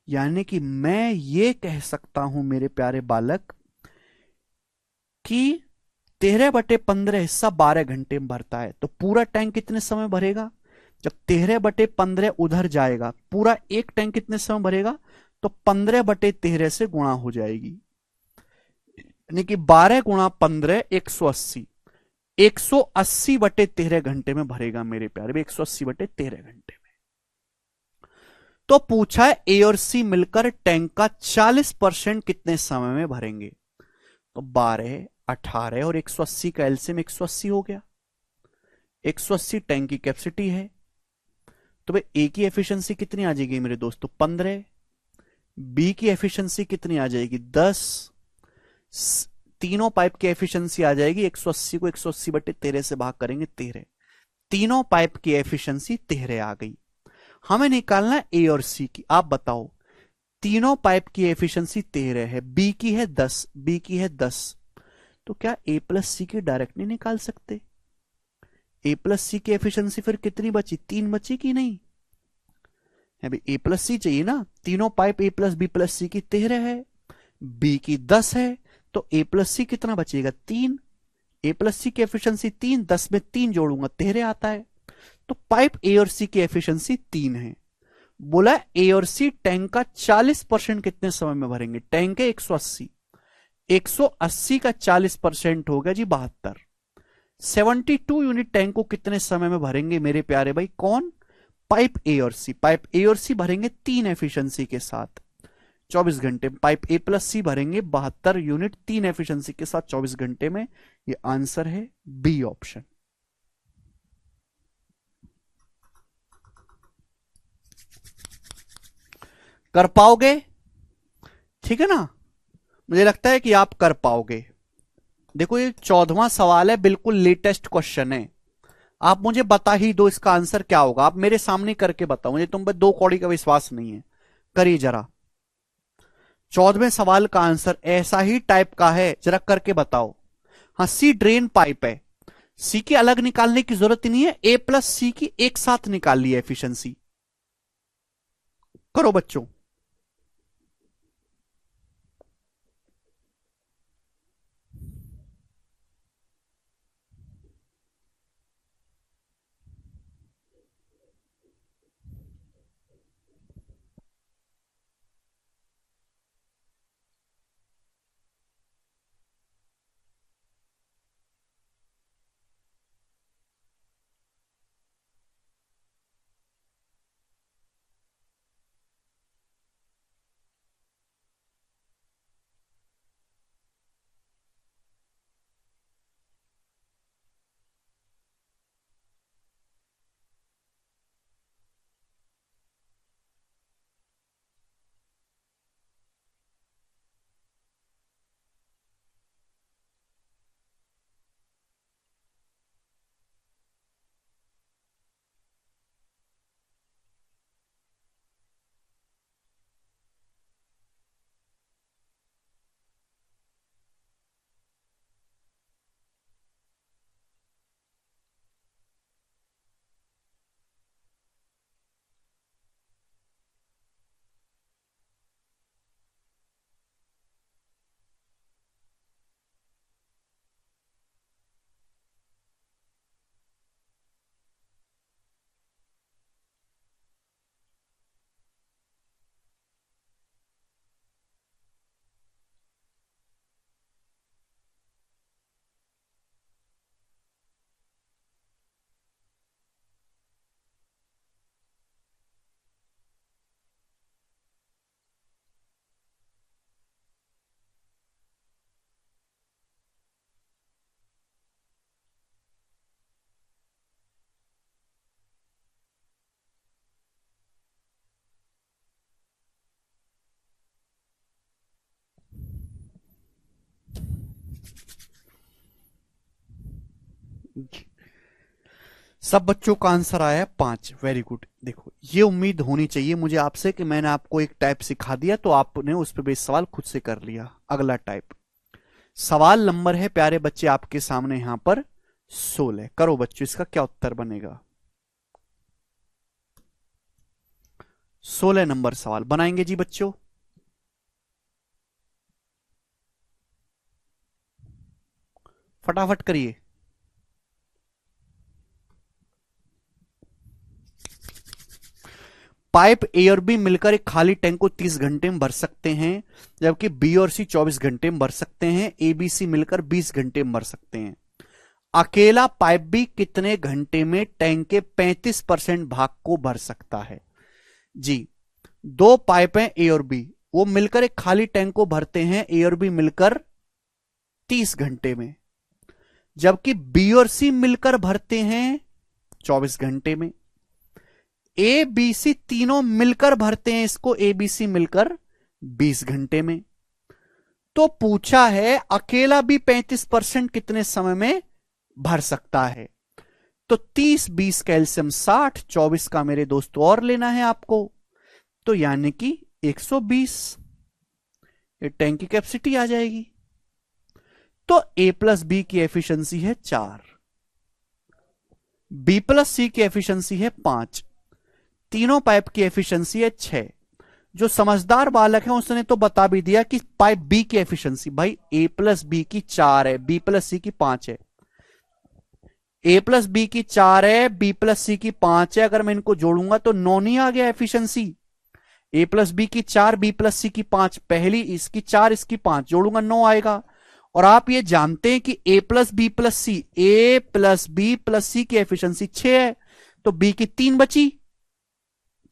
यानी कि मैं ये कह सकता हूं मेरे प्यारे बालक कि 13/15 हिस्सा 12 घंटे में भरता है। तो पूरा टैंक कितने समय भरेगा? जब 13/15 उधर जाएगा, पूरा एक टैंक कितने समय भरेगा? तो 15/13 से गुणा हो जाएगी। यानी कि 12 × 15 180। 180/13 घंटे में भरेगा मेरे प्यारे भाई, 180/13 घंटे में। तो पूछा है ए और सी मिलकर टैंक का 40% कितने समय में भरेंगे। तो 12, 18 और 180 का एलसीएम 180 हो गया। 180 टैंक की कैपेसिटी है, तो भाई ए की एफिशिएंसी कितनी आ जाएगी मेरे दोस्तों, 15। बी की एफिशिएंसी कितनी आ जाएगी, 10। तीनों पाइप की एफिशिएंसी आ जाएगी 180 को 180/13 से भाग करेंगे 13। तीनों पाइप की एफिशिएंसी 13 आ गई। हमें निकालना है ए और सी की। आप बताओ, तीनों पाइप की एफिशिएंसी 13 है, बी की है 10, बी की है 10, तो क्या ए प्लस सी की डायरेक्ट नहीं निकाल सकते। ए प्लस सी की एफिशिएंसी फिर कितनी बची, 3 बची कि नहीं है भाई, ए प्लस सी चाहिए ना। तीनों pipe A plus B plus C की 13 है, बी की 10 है, तो ए प्लस सी कितना बचेगा, 3। ए प्लस सी की एफिशिएंसी 3, 10 में 3 जोड़ूंगा 13 आता है। तो पाइप ए और सी की एफिशिएंसी 3 है। बोला ए और सी टैंक का 40% कितने समय में भरेंगे। टैंक है 180, 180 का 40% हो गया जी 72। 72 यूनिट टैंक को कितने समय में भरेंगे मेरे प्यारे भाई, कौन, पाइप ए और सी। पाइप ए और सी भरेंगे 3 एफिशिएंसी के साथ 24 घंटे में। पाइप ए प्लस सी भरेंगे 72 यूनिट 3 एफिशिएंसी के साथ 24 घंटे में। ये आंसर है बी ऑप्शन। कर पाओगे, ठीक है ना, मुझे लगता है कि आप कर पाओगे। देखो ये 14वां सवाल है, बिल्कुल लेटेस्ट क्वेश्चन है। आप मुझे बता ही दो इसका आंसर क्या होगा, आप मेरे सामने करके बताओ, मुझे तुम पर 2 कौड़ी का विश्वास नहीं है। करिए जरा, 14वें सवाल का आंसर ऐसा ही टाइप का है, जरा करके बताओ। हाँ, सी ड्रेन पाइप है, सी की अलग निकालने की जरूरत ही नहीं है, ए प्लस सी की एक साथ निकाल ली एफिशिएंसी। करो बच्चों। सब बच्चों का आंसर आया है 5। Very good. देखो ये उम्मीद होनी चाहिए मुझे आपसे कि मैंने आपको एक टाइप सिखा दिया तो आपने उस पर बेस सवाल खुद से कर लिया। अगला टाइप सवाल नंबर है प्यारे बच्चे आपके सामने यहां पर 16। करो बच्चों, इसका क्या उत्तर बनेगा। 16 नंबर सवाल बनाएंगे जी बच्चों। फटाफट करिए। पाइप ए और बी मिलकर एक खाली टैंक को 30 घंटे में भर सकते हैं, जबकि बी और सी 24 घंटे में भर सकते हैं। ए बी सी मिलकर 20 घंटे में भर सकते हैं। अकेला पाइप बी कितने घंटे में टैंक के 35% भाग को भर सकता है? जी, दो पाइप हैं ए और बी, वो मिलकर एक खाली टैंक को भरते हैं, ए और बी मिलकर 30 घंटे में, जबकि बी और सी मिलकर भरते हैं 24 घंटे में। ए बी सी तीनों मिलकर भरते हैं इसको, ए बी सी मिलकर 20 घंटे में। तो पूछा है अकेला भी 35% कितने समय में भर सकता है? तो 30 20 कैल्शियम 60, 24 का मेरे दोस्तों और लेना है आपको, तो यानी कि 120 ये टैंक की कैपेसिटी आ जाएगी। तो ए प्लस बी की एफिशिएंसी है 4, बी प्लस सी की एफिशिएंसी है 5, तीनों पाइप की एफिशिएंसी है 6। जो समझदार बालक है उसने तो बता भी दिया कि पाइप बी की एफिशिएंसी, भाई ए प्लस बी की 4 है, बी प्लस सी की 5 है, ए प्लस बी की 4 है, बी प्लस सी की 5 है, अगर मैं इनको जोड़ूंगा तो 9 नहीं आ गया एफिशिएंसी। ए प्लस बी की 4, बी प्लस सी की 5, पहली इसकी 4 इसकी 5 जोड़ूंगा 9 आएगा। और आप ये जानते हैं कि ए प्लस बी प्लस सी, ए प्लस बी प्लस सी की एफिशिएंसी 6 है, तो बी की 3 बची,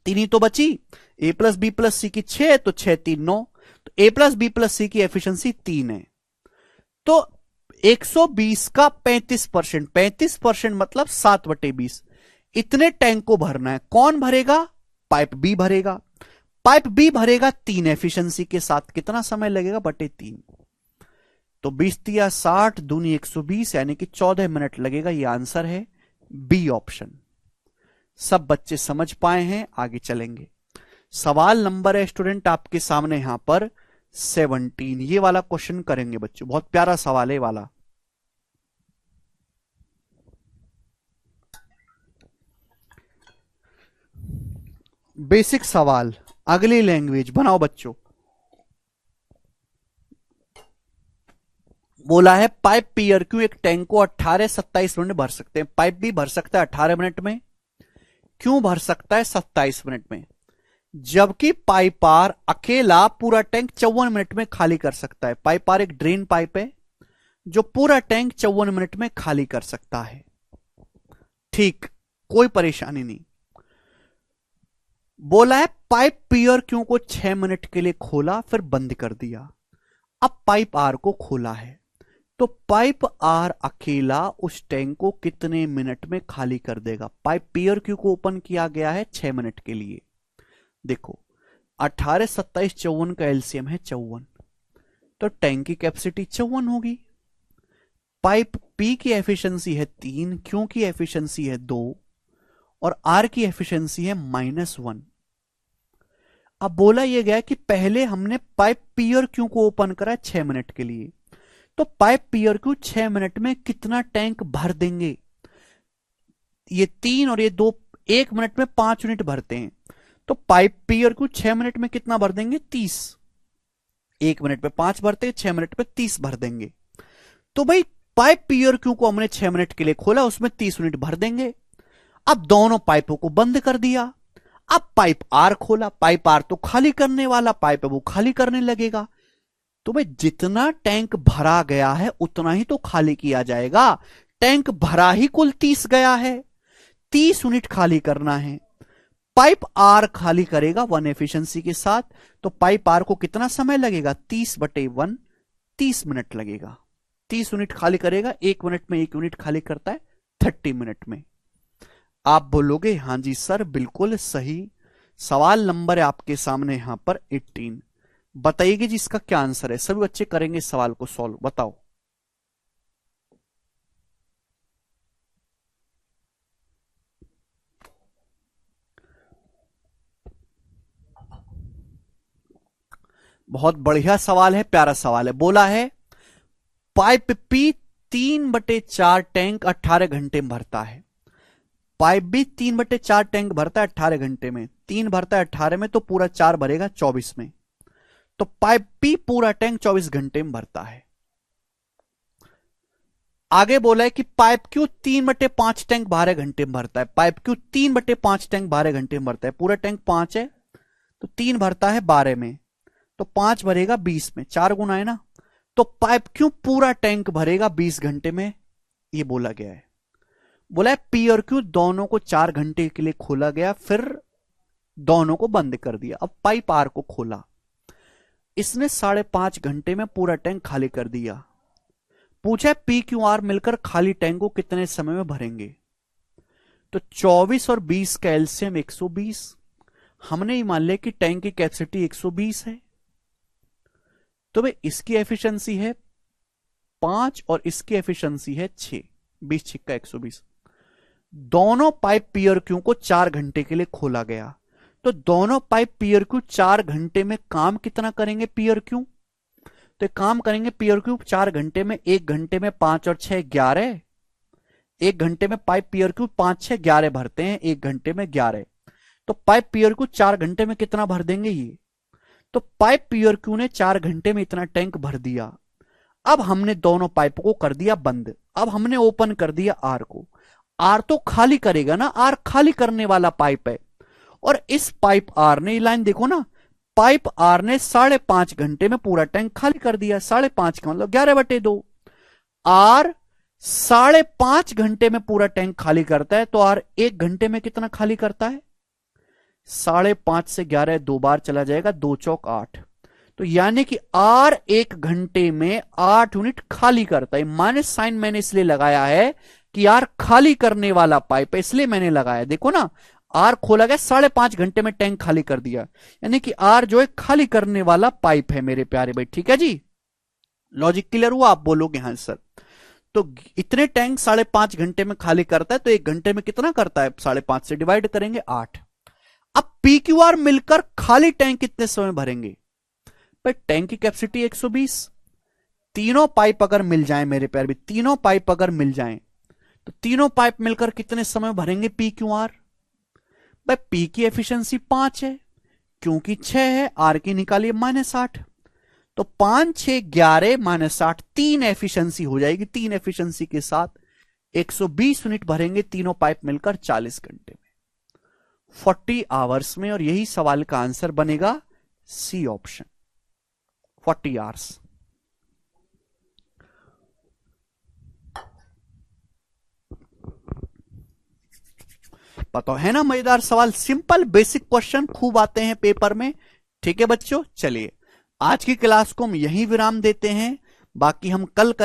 3 ही तो बची, ए प्लस बी प्लस सी की 6 तो 6 3 9, तो ए प्लस बी प्लस सी की एफिशिएंसी 3 है। तो 120 का 35%, 35% मतलब 7/20, इतने टैंक को भरना है। कौन भरेगा? पाइप बी भरेगा। पाइप बी भरेगा 3 एफिशिएंसी के साथ, कितना समय लगेगा? बटे 3, तो 20 तिया 60 दूनी 120 यानी कि 14 मिनट लगेगा। यह आंसर है बी ऑप्शन। सब बच्चे समझ पाए हैं? आगे चलेंगे। सवाल नंबर है स्टूडेंट आपके सामने यहां पर 17, ये वाला क्वेश्चन करेंगे बच्चों, बहुत प्यारा सवाल है वाला। बेसिक सवाल, अगली लैंग्वेज बनाओ बच्चों। बोला है पाइप पी और क्यू एक टैंक को 18-27 मिनट भर सकते हैं। पाइप भी भर सकता है 18 मिनट में, क्यों भर सकता है 27 मिनट में, जबकि पाइप आर अकेला पूरा टैंक 54 मिनट में खाली कर सकता है। पाइप आर एक ड्रेन पाइप है जो पूरा टैंक 54 मिनट में खाली कर सकता है। ठीक, कोई परेशानी नहीं। बोला है पाइप पी और क्यू को 6 मिनट के लिए खोला फिर बंद कर दिया। अब पाइप आर को खोला है, तो पाइप आर अकेला उस टैंक को कितने मिनट में खाली कर देगा? पाइप पी और क्यू को ओपन किया गया है 6 मिनट के लिए। देखो 18 27 54 का एलसीएम है 54, तो टैंक की कैपेसिटी 54 होगी। पाइप पी की एफिशिएंसी है 3, क्यू की एफिशिएंसी है 2 और आर की एफिशिएंसी है -1। अब बोला यह गया कि पहले हमने पाइप पी और क्यू को ओपन करा 6 मिनट के लिए, तो पाइप पी और क्यू 6 मिनट में कितना टैंक भर देंगे? ये 3 और ये 2 1 मिनट में 5 यूनिट भरते हैं, तो पाइप पी और क्यू 6 मिनट में कितना भर देंगे? 30। 1 मिनट में 5 भरते हैं, 6 मिनट में 30 भर देंगे। तो भाई पाइप पी और क्यू को हमने 6 मिनट के लिए खोला, उसमें 30 यूनिट भर देंगे। अब दोनों पाइपों को बंद कर दिया। अब पाइप आर खोला, पाइप आर तो खाली करने वाला पाइप है, वो खाली करने लगेगा। तो भाई जितना टैंक भरा गया है उतना ही तो खाली किया जाएगा। टैंक भरा ही कुल 30 गया है, 30 यूनिट खाली करना है। पाइप आर खाली करेगा 1 एफिशिएंसी के साथ, तो पाइप आर को कितना समय लगेगा? 30/1, 30 मिनट लगेगा। 30 यूनिट खाली करेगा, 1 मिनट में 1 यूनिट खाली करता है 30 मिनट में। आप बोलोगे हां जी सर बिल्कुल सही। सवाल नंबर है आपके सामने यहां पर 18। बताइए जी इसका क्या आंसर है? सभी बच्चे करेंगे सवाल को सॉल्व, बताओ। बहुत बढ़िया सवाल है, प्यारा सवाल है। बोला है पाइप पी 3/4 टैंक 18 घंटे में भरता है। पाइप भी 3/4 टैंक भरता है 18 घंटे में। 3 भरता है 18 में, तो पूरा 4 भरेगा 24 में। तो पाइप पी पूरा टैंक 24 घंटे में भरता है। आगे बोला है कि पाइप क्यू 3/5 टैंक 12 घंटे में भरता है। पाइप क्यू 3/5 टैंक 12 घंटे में भरता है। पूरा टैंक 5 है, तो 3 भरता है 12 में, तो 5 भरेगा 20 में, 4 गुना है ना। तो पाइप क्यू पूरा टैंक भरेगा 20 घंटे में ये बोला गया है। बोला है पी और क्यू दोनों को 4 घंटे के लिए खोला गया, फिर दोनों को बंद कर दिया। अब पाइप आर को खोला, इसने 5.5 घंटे में पूरा टैंक खाली कर दिया। पूछा है पी क्यू आर मिलकर खाली टैंक को कितने समय में भरेंगे। तो 24 और 20 का एलसीएम 120। हमने ही मान लिया कि टैंक की कैपेसिटी 120 है, तो भाई इसकी एफिशिएंसी है 5 और इसकी एफिशिएंसी है 6, 20 छिक्का 120। दोनों पाइप पी और क्यू को 4 घंटे के लिए खोला गया, तो दोनों पाइप पी और क्यू 4 घंटे में काम कितना करेंगे पी और क्यू। तो काम करेंगे पी और क्यू 4 घंटे में, 1 घंटे में 5 और 6 11, 1 घंटे में पाइप पी और क्यू 5 6 11 भरते हैं, 1 घंटे में 11। तो पाइप पी और क्यू 4 घंटे में कितना भर देंगे ये। तो पाइप पी और क्यू ने 4 घंटे में इतना टैंक भर दिया। अब हमने दोनों पाइप को कर दिया बंद, अब हमने ओपन कर दिया आर को। आर तो खाली करेगा ना, आर खाली करने वाला पाइप है। और इस पाइप आर ने, लाइन देखो ना, पाइप आर ने 5.5 घंटे में पूरा टैंक खाली कर दिया। 5.5 का मतलब 11/2। आर 5.5 घंटे में पूरा टैंक खाली करता है, तो आर 1 घंटे में कितना खाली करता है। 5.5 से 11 2 बार चला जाएगा, 2 चौक 8। तो यानी कि आर 1 घंटे में 8 यूनिट खाली करता है। माइनस साइन मैंने इसलिए लगाया है कि आर खाली करने वाला पाइप है, इसलिए मैंने लगाया। देखो ना, आर खोला गया, 5.5 घंटे में टैंक खाली कर दिया, यानी कि आर जो है खाली करने वाला पाइप है मेरे प्यारे भाई। ठीक है जी, लॉजिक क्लियर हुआ। आप बोलोगे हाँ सर। तो इतने टैंक 5.5 घंटे में खाली करता है, तो 1 घंटे में कितना करता है, 5.5 से डिवाइड करेंगे 8। अब पी क्यू आर मिलकर खाली टैंक कितने समय भरेंगे। भाई टैंक की कैपेसिटी 120, तीनों पाइप अगर मिल जाए मेरे प्यारे भाई, तीनों पाइप अगर मिल जाए, तो तीनों पाइप मिलकर कितने समय भरेंगे पी क्यू आर। भाई पी की एफिशिएंसी 5 है, क्योंकि 6 है, आर की निकालिए -8। तो 5 6 11 -8, 3 एफिशिएंसी हो जाएगी। 3 एफिशिएंसी के साथ 120 यूनिट भरेंगे तीनों पाइप मिलकर 40 घंटे में, 40 आवर्स में। और यही सवाल का आंसर बनेगा सी ऑप्शन, 40 आवर्स। पता है ना, मजेदार सवाल, सिंपल बेसिक क्वेश्चन खूब आते हैं पेपर में। ठीक है बच्चों, चलिए आज की क्लास को हम यहीं विराम देते हैं, बाकी हम कल करें।